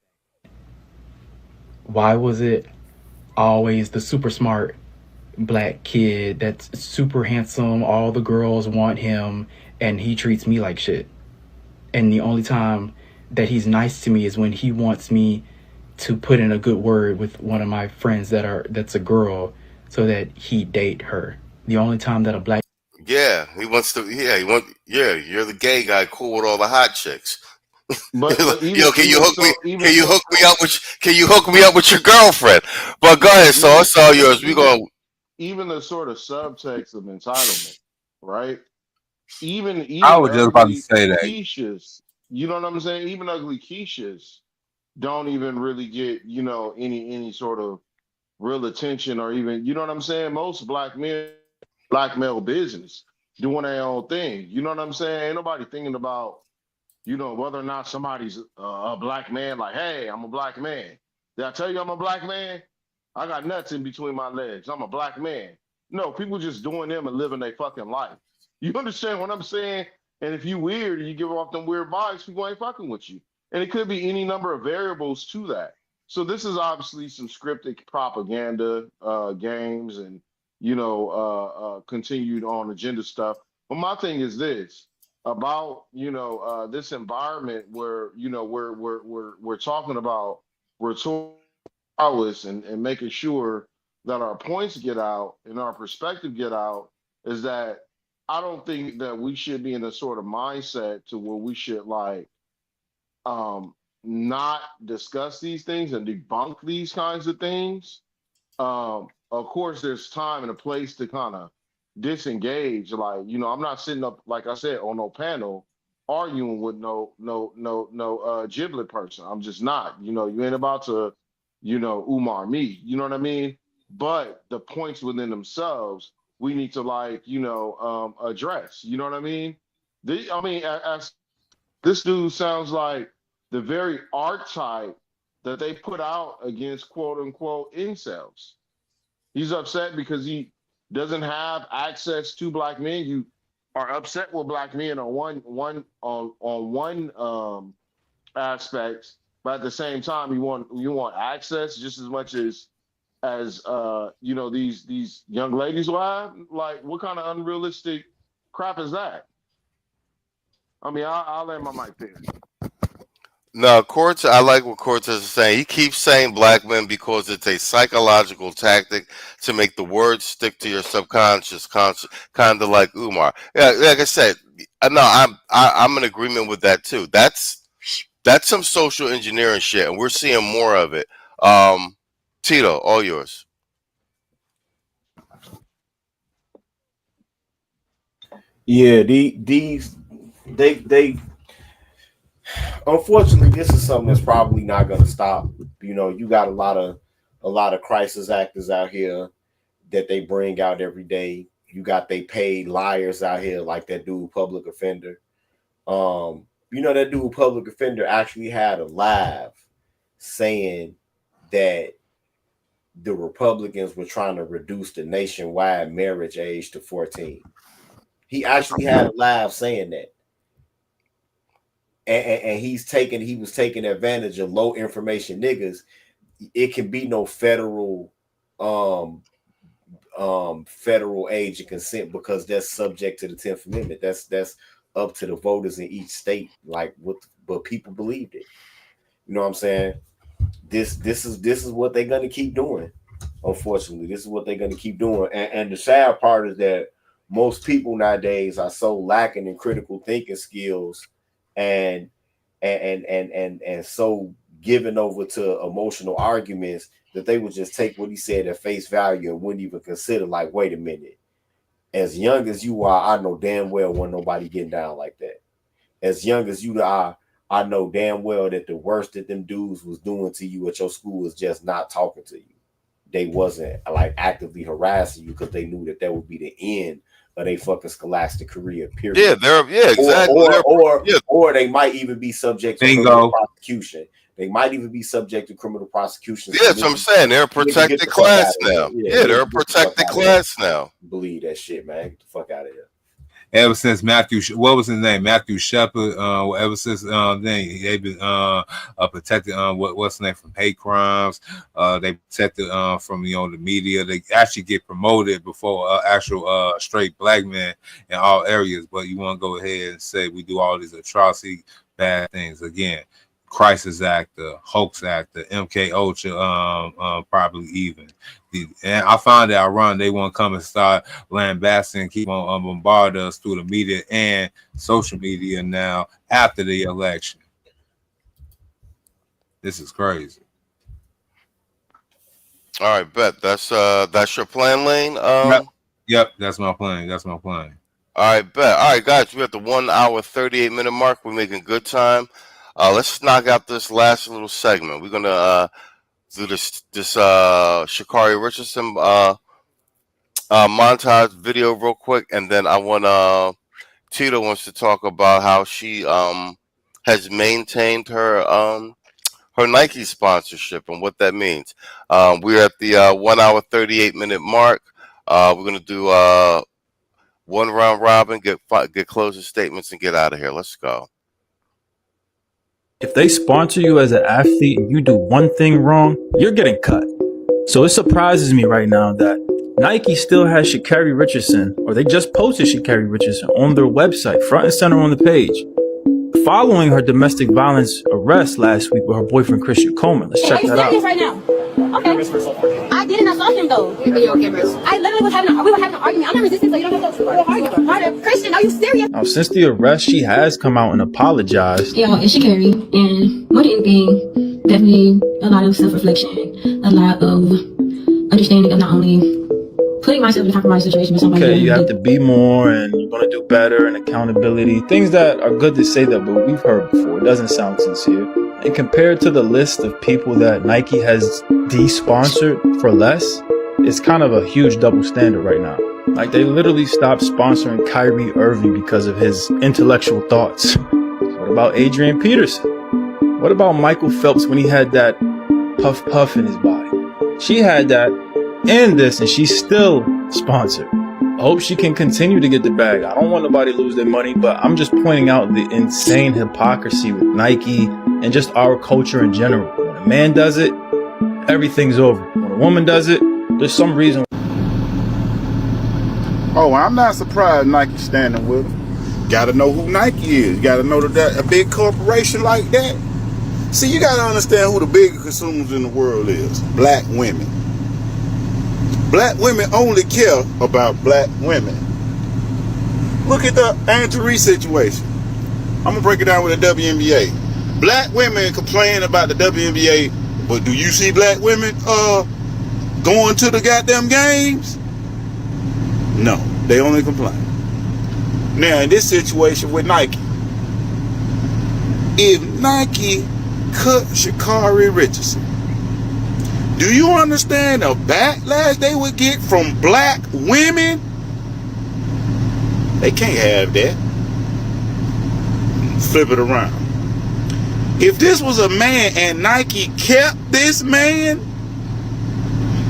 Why was it always the super smart black kid that's super handsome, all the girls want him, and he treats me like shit? And the only time that he's nice to me is when he wants me to put in a good word with one of my friends that's a girl, so that he date her. The only time that a black... Yeah, he wants to. Yeah, you're the gay guy, cool with all the hot chicks. But can you hook me up with your girlfriend? But go ahead, so it's all yours. We going. Even the sort of subtext of entitlement, right? Even I was just about to say that. Quiches, you know what I'm saying? Even ugly quiches don't even really get any sort of real attention, or even, you know what I'm saying? Most black men, black male business, doing their own thing. You know what I'm saying? Ain't nobody thinking about, whether or not somebody's a black man, like, hey, I'm a black man. Did I tell you I'm a black man? I got nuts in between my legs. I'm a black man. No, people just doing them and living their fucking life. You understand what I'm saying? And if you weird and you give off them weird vibes, people ain't fucking with you. And it could be any number of variables to that. So this is obviously some scripted propaganda games and, continued on agenda stuff. But my thing is this about, this environment where, we're talking about rhetorical prowess and making sure that our points get out and our perspective get out, is that I don't think that we should be in a sort of mindset to where we should not discuss these things and debunk these kinds of things. Of course, there's time and a place to kind of disengage. Like, I'm not sitting up, like I said, on no panel arguing with no giblet person. I'm just not. You ain't about to, Umar me. You know what I mean? But the points within themselves, we need to address. You know what I mean? I mean, as this dude sounds like the very archetype that they put out against quote unquote incels. He's upset because he doesn't have access to black men. You are upset with black men on one aspect, but at the same time you want access just as much as these young ladies will have. Like, what kind of unrealistic crap is that? I mean, I'll land my mic there. No, I like what Cortez is saying. He keeps saying black men because it's a psychological tactic to make the words stick to your subconscious, kind of like Umar. Yeah, like I said, no, I'm in agreement with that too. That's some social engineering shit, and we're seeing more of it. Tito, all yours. Yeah, they unfortunately, this is something that's probably not going to stop. You know, you got a lot of crisis actors out here that they bring out every day. You got they paid liars out here, like that dude public offender. You know, that dude public offender actually had a live saying that the Republicans were trying to reduce the nationwide marriage age to 14. He actually had a live saying that. And he was taking advantage of low information niggas. It can be no federal age of consent because that's subject to the 10th Amendment. That's up to the voters in each state, like but people believed it. You know what I'm saying? This is what they're gonna keep doing. Unfortunately, this is what they're gonna keep doing. And the sad part is that most people nowadays are so lacking in critical thinking skills and so given over to emotional arguments that they would just take what he said at face value and wouldn't even consider, like, wait a minute. As young as you are, I know damn well when nobody getting down like that. As young as you are, I know damn well that the worst that them dudes was doing to you at your school is just not talking to you. They wasn't like actively harassing you because they knew that would be the end of their fucking scholastic career, period. Yeah, exactly. Or they might even be subject to criminal prosecution. They might even be subject to criminal prosecution. Yeah, that's what I'm saying. They're a protected class now. Yeah, they're a protected class now. Believe that shit, man. Get the fuck out of here. Ever since what was his name? Matthew Shepard. Ever since then, they've been protected. What's the name, from hate crimes? They protected from the media. They actually get promoted before actual straight black men in all areas. But you want to go ahead and say we do all these atrocity, bad things again. Crisis actor, hoax actor, MK Ultra, probably even. And I found that Iran, they want to come and start lambasting and keep on bombard us through the media and social media now after the election. This is crazy. All right, bet. That's your plan, Lane. Yep, that's my plan. All right, bet. All right, guys, we're at the 1 hour 38 minute mark. We're making good time. Let's knock out this last little segment. We're gonna do this Sha'Carri Richardson montage video real quick, and then I want Tito wants to talk about how she has maintained her Nike sponsorship and what that means. We're at the 1 hour 38 minute mark. We're gonna do one round robin, get closing statements, and get out of here. Let's go. If they sponsor you as an athlete and you do one thing wrong, you're getting cut. So it surprises me right now that Nike still has Sha'Carri Richardson, or they just posted Sha'Carri Richardson on their website, front and center on the page, following her domestic violence arrest last week with her boyfriend Christian Coleman. Let's check that out. Right now. Okay. I didn't assault him though. Video cameras. I literally we were having an argument. I'm not resisting, so you don't have to argue. Christian, are you serious? Now, since the arrest, she has come out and apologized. Yeah, it's Sha'Carri, and more than anything, definitely a lot of self-reflection, a lot of understanding of not only putting myself in a compromised situation, but somebody. Okay, you have to be more, and you're gonna do better, and accountability, things that are good to say that, but we've heard before. It doesn't sound sincere. And compared to the list of people that Nike has de-sponsored for less, it's kind of a huge double standard right now. Like, they literally stopped sponsoring Kyrie Irving because of his intellectual thoughts. What about Adrian Peterson? What about Michael Phelps when he had that puff in his body? She had that and this, and she's still sponsored. I hope she can continue to get the bag. I don't want nobody to lose their money, but I'm just pointing out the insane hypocrisy with Nike and just our culture in general. When a man does it, everything's over. When a woman does it, there's some reason. Oh, I'm not surprised Nike's standing with him. Got to know who Nike is. Got to know that a big corporation like that. See, you got to understand who the biggest consumers in the world is. Black women. Black women only care about black women. Look at the Andrew Reese situation. I'm going to break it down with the WNBA. Black women complain about the WNBA, but do you see black women going to the goddamn games? No, they only complain. Now, in this situation with Nike, if Nike cut Sha'Carri Richardson, do you understand the backlash they would get from black women? They can't have that. Flip it around. If this was a man and Nike kept this man,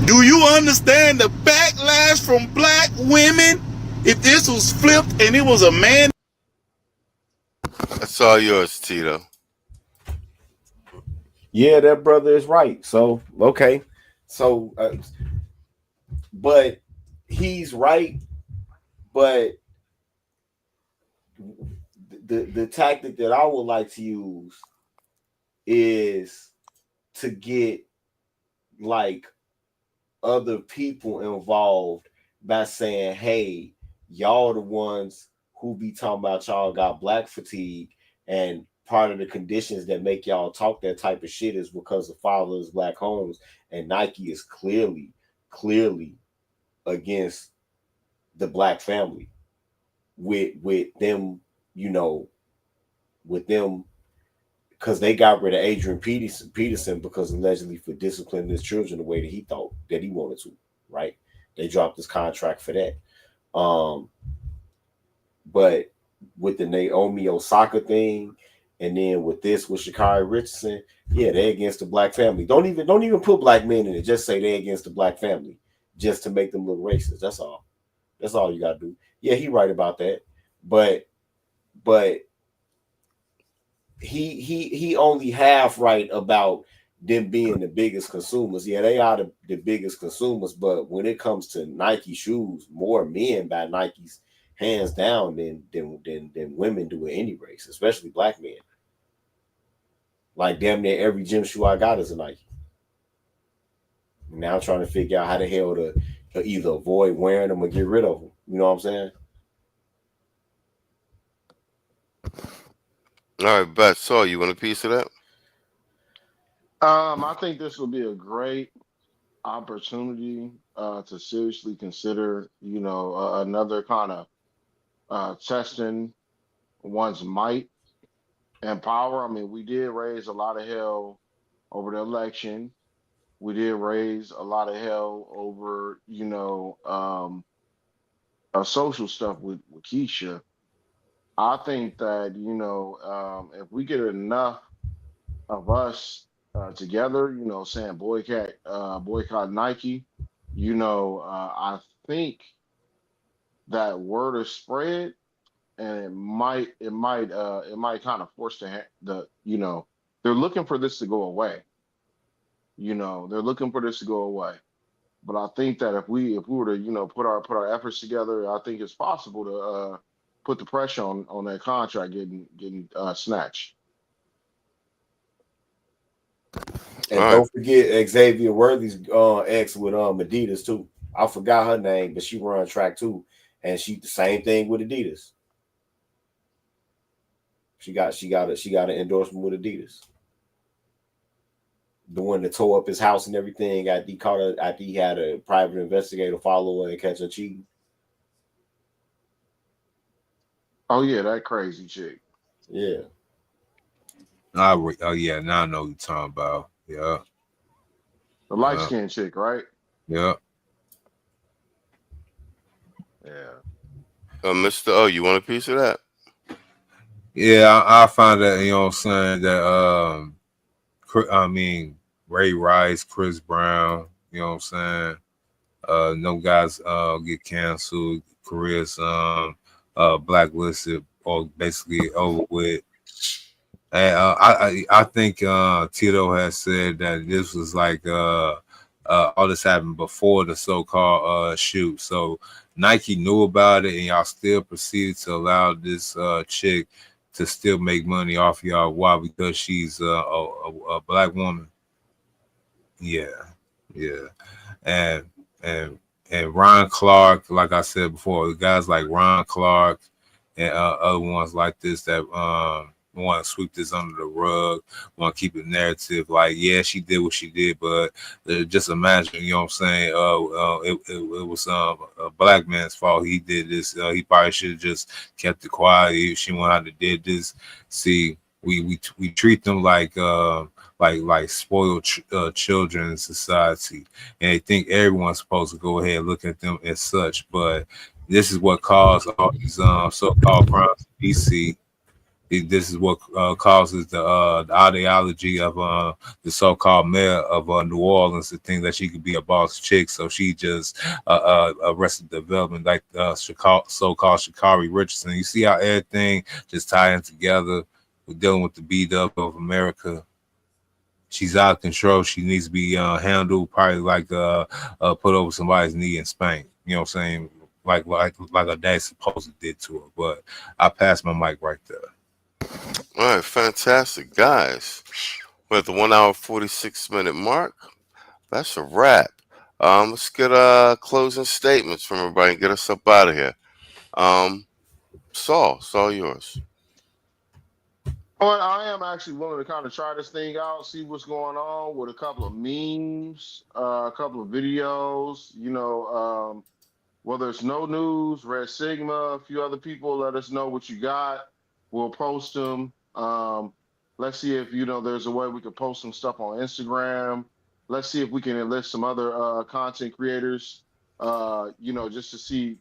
do you understand the backlash from black women? If this was flipped and it was a man? That's all yours, Tito. Yeah, that brother is right. So, okay. So, but he's right. But the tactic that I would like to use is to get like other people involved by saying, hey, y'all the ones who be talking about y'all got black fatigue, and part of the conditions that make y'all talk that type of shit is because of fatherless black homes, and Nike is clearly against the black family with them, you know, with them, because they got rid of Adrian Peterson because allegedly for disciplining his children the way that he thought that he wanted to, right? They dropped his contract for that. But with the Naomi Osaka thing, and then with this with Sha'Carri Richardson, yeah, they're against the black family. Don't even put black men in it. Just say they're against the black family, just to make them look racist. That's all. That's all you gotta do. Yeah, he right about that, but he only half right about them being the biggest consumers. Yeah, they are the biggest consumers, but when it comes to Nike shoes, more men buy Nikes hands down than women do in any race, especially black men. Like damn near every gym shoe I got is a Nike. Now I'm trying to figure out how the hell to either avoid wearing them or get rid of them. You know what I'm saying? All right, bet. So you want a piece of that? I think this will be a great opportunity to seriously consider, you know, another kind of testing one's might and power. I mean, we did raise a lot of hell over the election. We did raise a lot of hell over, you know, social stuff with Keisha. I think that, you know, if we get enough of us together, you know, saying boycott Nike, you know, I think that word is spread, and it might kind of force the you know, they're looking for this to go away. You know, they're looking for this to go away. But I think that if we were to, you know, put our efforts together, I think it's possible to put the pressure on that contract getting snatched. And don't forget Xavier Worthy's ex with Adidas too. I forgot her name, but she run track too, and she the same thing with Adidas. She got an endorsement with Adidas. The one that tore up his house and everything. After he had a private investigator follow her and catch her cheating. Oh yeah, that crazy chick. Yeah. Oh yeah, now I know what you're talking about. Yeah. The light skinned chick, right? Yeah. Mr. O, you want a piece of that? Yeah, I find that, you know what I'm saying, that Ray Rice, Chris Brown, you know what I'm saying? No guys get canceled, careers blacklisted or basically over with. And I think Tito has said that this was like all this happened before the so-called shoot. So Nike knew about it, and y'all still proceeded to allow this chick to still make money off y'all. Why? Because she's a black woman. Yeah, and Ron Clark, like I said before, guys like Ron Clark and other ones like this that want to sweep this under the rug, want to keep a narrative like, yeah, she did what she did, but just imagine, you know what I'm saying? It was a black man's fault. He did this. He probably should have just kept it quiet. She went out and did this. See, we treat them like spoiled children in society, and they think everyone's supposed to go ahead and look at them as such. But this is what caused all these so-called crimes in DC. This is what causes the ideology of the so-called mayor of New Orleans to think that she could be a boss chick, so she just arrested development like so-called Sha'Carri Richardson. You see how everything just tying together. We're dealing with the beat up of America. She's out of control. She needs to be handled, probably like put over somebody's knee and spanked. You know what I'm saying? Like a dad supposedly did to her. But I passed my mic right there. All right, fantastic, guys. We're at the 1 hour 46-minute mark. That's a wrap. Let's get closing statements from everybody and get us up out of here. Saul, yours. Well, I am actually willing to kind of try this thing out, see what's going on with a couple of memes, a couple of videos, whether it's No News, Red Sigma, a few other people, let us know what you got. We'll post them. Let's see if, there's a way we could post some stuff on Instagram. Let's see if we can enlist some other content creators, just to see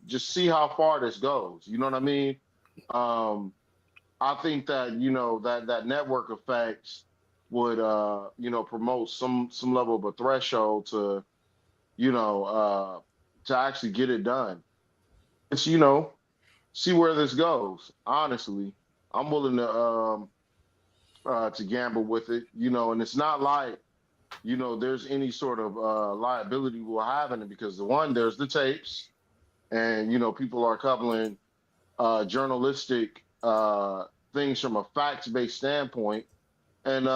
how far this goes. You know what I mean? I think that, that network effects would, promote some level of a threshold to, to actually get it done. It's, see where this goes. Honestly, I'm willing to gamble with it, and it's not like, there's any sort of liability we'll have in it, because there's the tapes, and, people are coupling journalistic things from a facts-based standpoint, and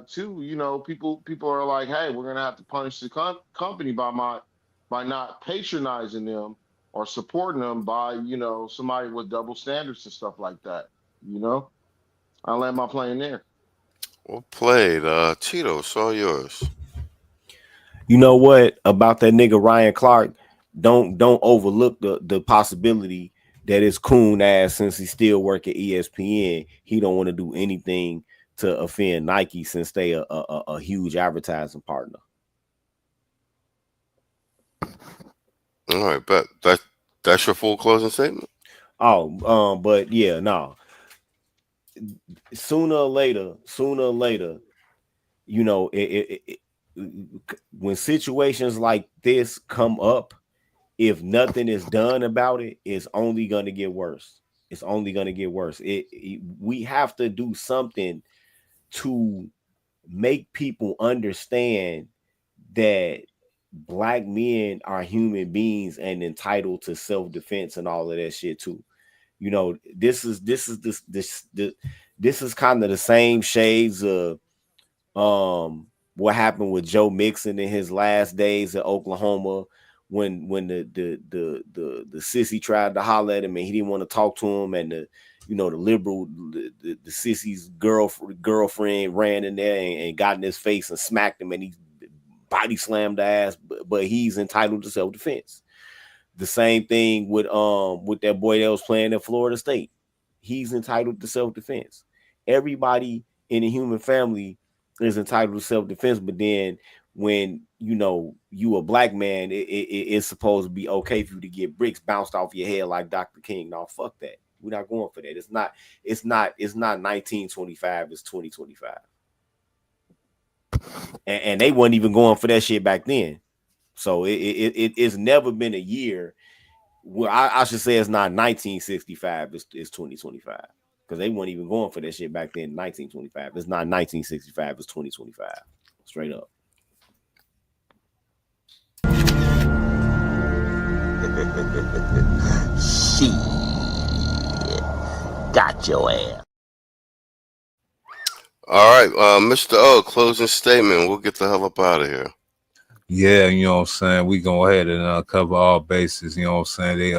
two, people are like, hey, we're gonna have to punish the company by not patronizing them or supporting them by somebody with double standards and stuff like that. I'll land my plane there. Well played. Tito, it's all yours. You know what about that nigga Ryan Clark? Don't overlook the possibility that his coon ass, since he still work at ESPN, he don't want to do anything to offend Nike, since they a huge advertising partner. All right, but that's your full closing statement. But yeah, no. Sooner or later, when situations like this come up, if nothing is done about it, it's only going to get worse. It's only going to get worse. We have to do something to make people understand that Black men are human beings and entitled to self-defense and all of that shit too. This is kind of the same shades of what happened with Joe Mixon in his last days at Oklahoma, when the sissy tried to holler at him and he didn't want to talk to him, and the sissy's girlfriend ran in there and got in his face and smacked him, and he body slammed the ass, but he's entitled to self-defense. The same thing with that boy that was playing at Florida State. He's entitled to self-defense. Everybody in the human family is entitled to self-defense, but then when you know you a black man, it's supposed to be okay for you to get bricks bounced off your head like Dr. King. No, fuck that. We're not going for that. It's not 1925, it's 2025. And they weren't even going for that shit back then. So it's never been a year. Well, I should say it's not 1965, it's 2025. Because they weren't even going for that shit back then in 1925. It's not 1965, it's 2025. Straight up. Shit. Got your ass. All right, Mr. O, closing statement. We'll get the hell up out of here. Yeah, you know what I'm saying? We go ahead and cover all bases, you know what I'm saying? They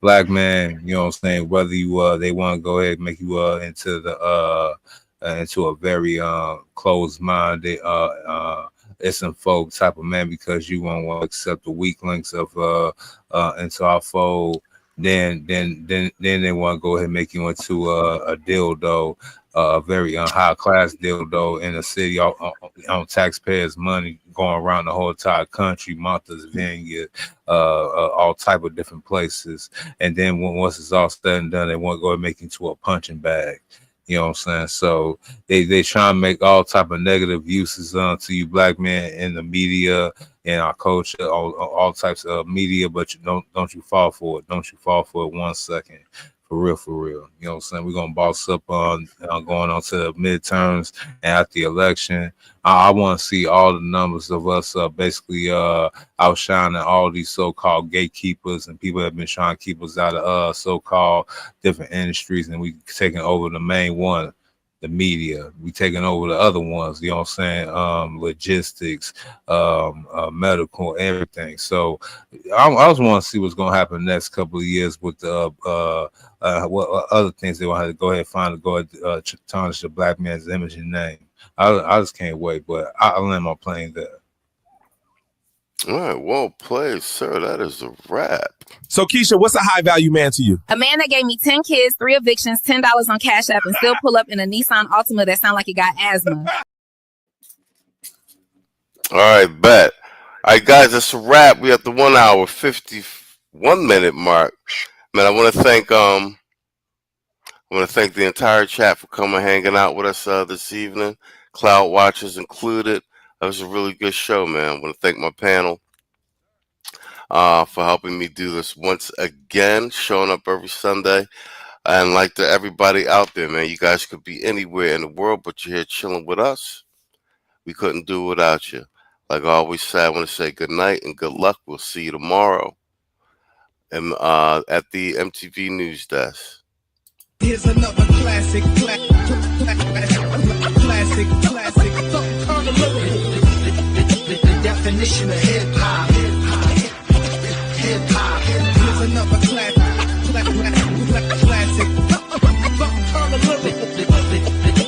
black man, you know what I'm saying, whether you they want to go ahead and make you into the into a very closed minded some folk type of man because you won't want to accept the weak links of into our fold, then they want to go ahead and make you into a dildo. A very high class dildo in the city on taxpayers' money going around the whole entire country, Martha's Vineyard, all type of different places. And then once it's all said and done, they want to go and make it into a punching bag. You know what I'm saying? So they try and make all type of negative uses to you black men in the media and our culture, all types of media, but don't you fall for it. Don't you fall for it 1 second. For real. You know what I'm saying? We're going to boss up on going on to the midterms and at the election. I want to see all the numbers of us basically outshining all these so-called gatekeepers and people that have been trying to keep us out of so-called different industries, and we taking over the main one, the media. We taking over the other ones, you know what I'm saying? Logistics, medical, everything. So I just want to see what's going to happen the next couple of years with what other things they will have to go ahead and find to go ahead tarnish the black man's image and name. I just can't wait, but I'll land my plane there. All right, well played, sir. That is a wrap. So, Keisha, what's a high value man to you? A man that gave me 10 kids, 3 evictions, $10 on Cash App, and still pull up in a Nissan Altima that sound like it got asthma. All right, bet. All right, guys, that's a wrap. We at the 1 hour 51 minute mark. Man, I want to thank the entire chat for coming hanging out with us this evening. Cloud Watchers included. That was a really good show, man. I want to thank my panel for helping me do this once again, showing up every Sunday. And like to everybody out there, man, you guys could be anywhere in the world, but you're here chilling with us. We couldn't do it without you. Like I always say, I want to say good night and good luck. We'll see you tomorrow and at the MTV News Desk. Here's another classic. The definition of hip hop. Here's another classic.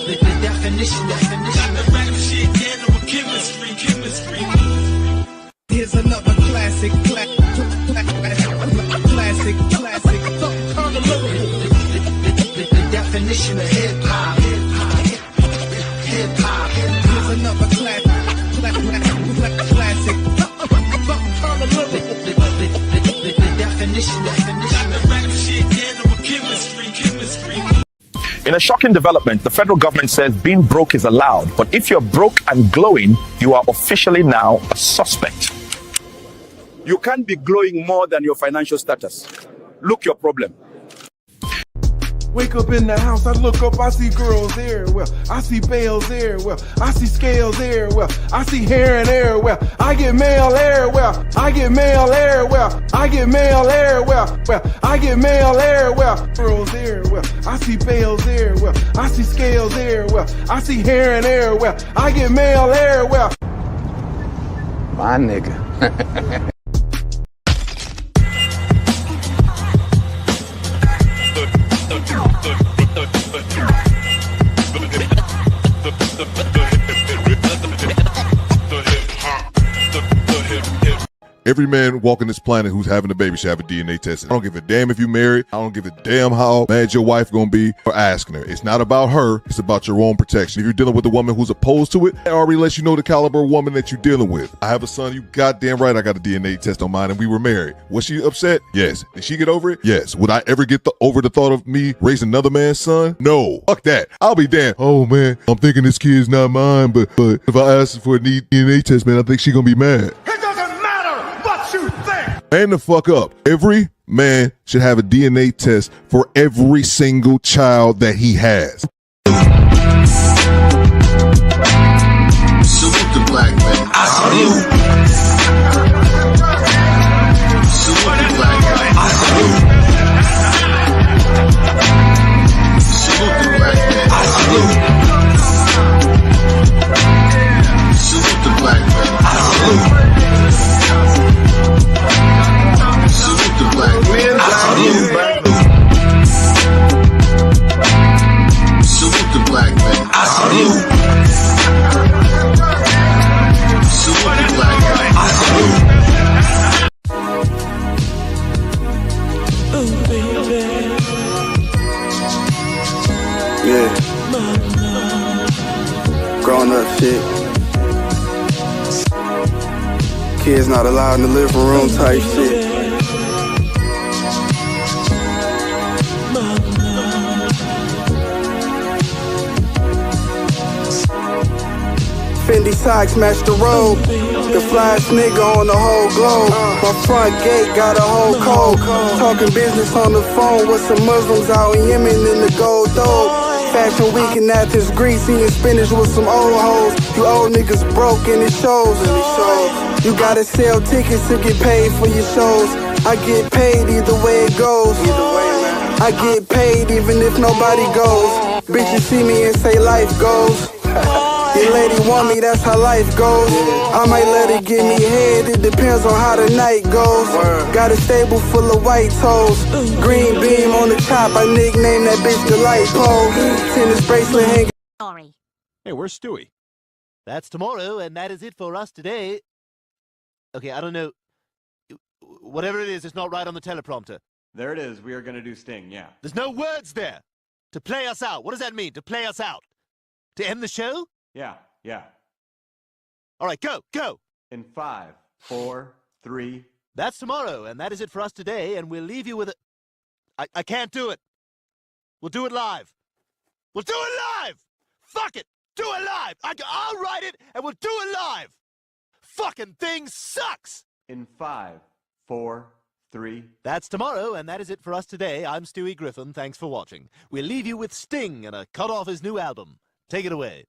The definition. Here's another classic. The definition of hip hop. Here's another classic. In a shocking development, the federal government says being broke is allowed, but if you're broke and glowing, you are officially now a suspect. You can't be glowing more than your financial status. Look your problem. Wake up in the house, I look up, I see girls everywhere. I see bales everywhere. I see scales everywhere. I see hair and everywhere. I get mail everywhere. I get mail everywhere. I get mail everywhere. I get mail everywhere. Girls everywhere. I see bales everywhere. I see scales everywhere. I see hair and everywhere. I get mail everywhere. My nigga. Every man walking this planet who's having a baby should have a DNA test. I don't give a damn if you married. I don't give a damn how mad your wife gonna be for asking her. It's not about her. It's about your own protection. If you're dealing with a woman who's opposed to it, it already lets you know the caliber of woman that you're dealing with. I have a son. You goddamn right I got a DNA test on mine, and we were married. Was she upset? Yes. Did she get over it? Yes. Would I ever get over the thought of me raising another man's son? No. Fuck that. I'll be damned. Oh man, I'm thinking this kid's not mine, but if I ask her for a DNA test, man, I think she's gonna be mad. Man the fuck up. Every man should have a DNA test for every single child that he has. Salute the black man. I salute. Salute the black man. I salute. Salute the black man. I salute. Salute the black man. I salute. Salute the black man. I salute. Salute the black man. I salute. Salute the black man. I salute. Oh baby. Yeah. Grown up shit. Kids not allowed in the living room type shit. Fendi socks match the robe. The flyest nigga on the whole globe. My front gate got a whole code. Talking business on the phone with some Muslims out in Yemen in the gold dome. Fashion week and Athens, Greece, eating spinach with some old hoes. You old niggas broke and it shows. You gotta sell tickets to get paid for your shows. I get paid either way it goes. I get paid even if nobody goes. Bitches see me and say life goes. Your lady want me, that's how life goes. I might let her give me head, it depends on how the night goes. Got a stable full of white toes. Green beam on the top, I nicknamed that bitch the light pole. Tennis bracelet hanging. Hey, where's Stewie? That's tomorrow, and that is it for us today. Okay, I don't know. Whatever it is, it's not right on the teleprompter. There it is. We are going to do Sting, yeah. There's no words there. To play us out. What does that mean, to play us out? To end the show? Yeah. All right, go. In 5, 4, 3. That's tomorrow, and that is it for us today, and we'll leave you with a... I can't do it. We'll do it live. We'll do it live! Fuck it! Do it live! I'll write it, and we'll do it live! Fucking thing sucks! In 5, 4, 3. That's tomorrow, and that is it for us today. I'm Stewie Griffin. Thanks for watching. We'll leave you with Sting and a cut off his new album. Take it away.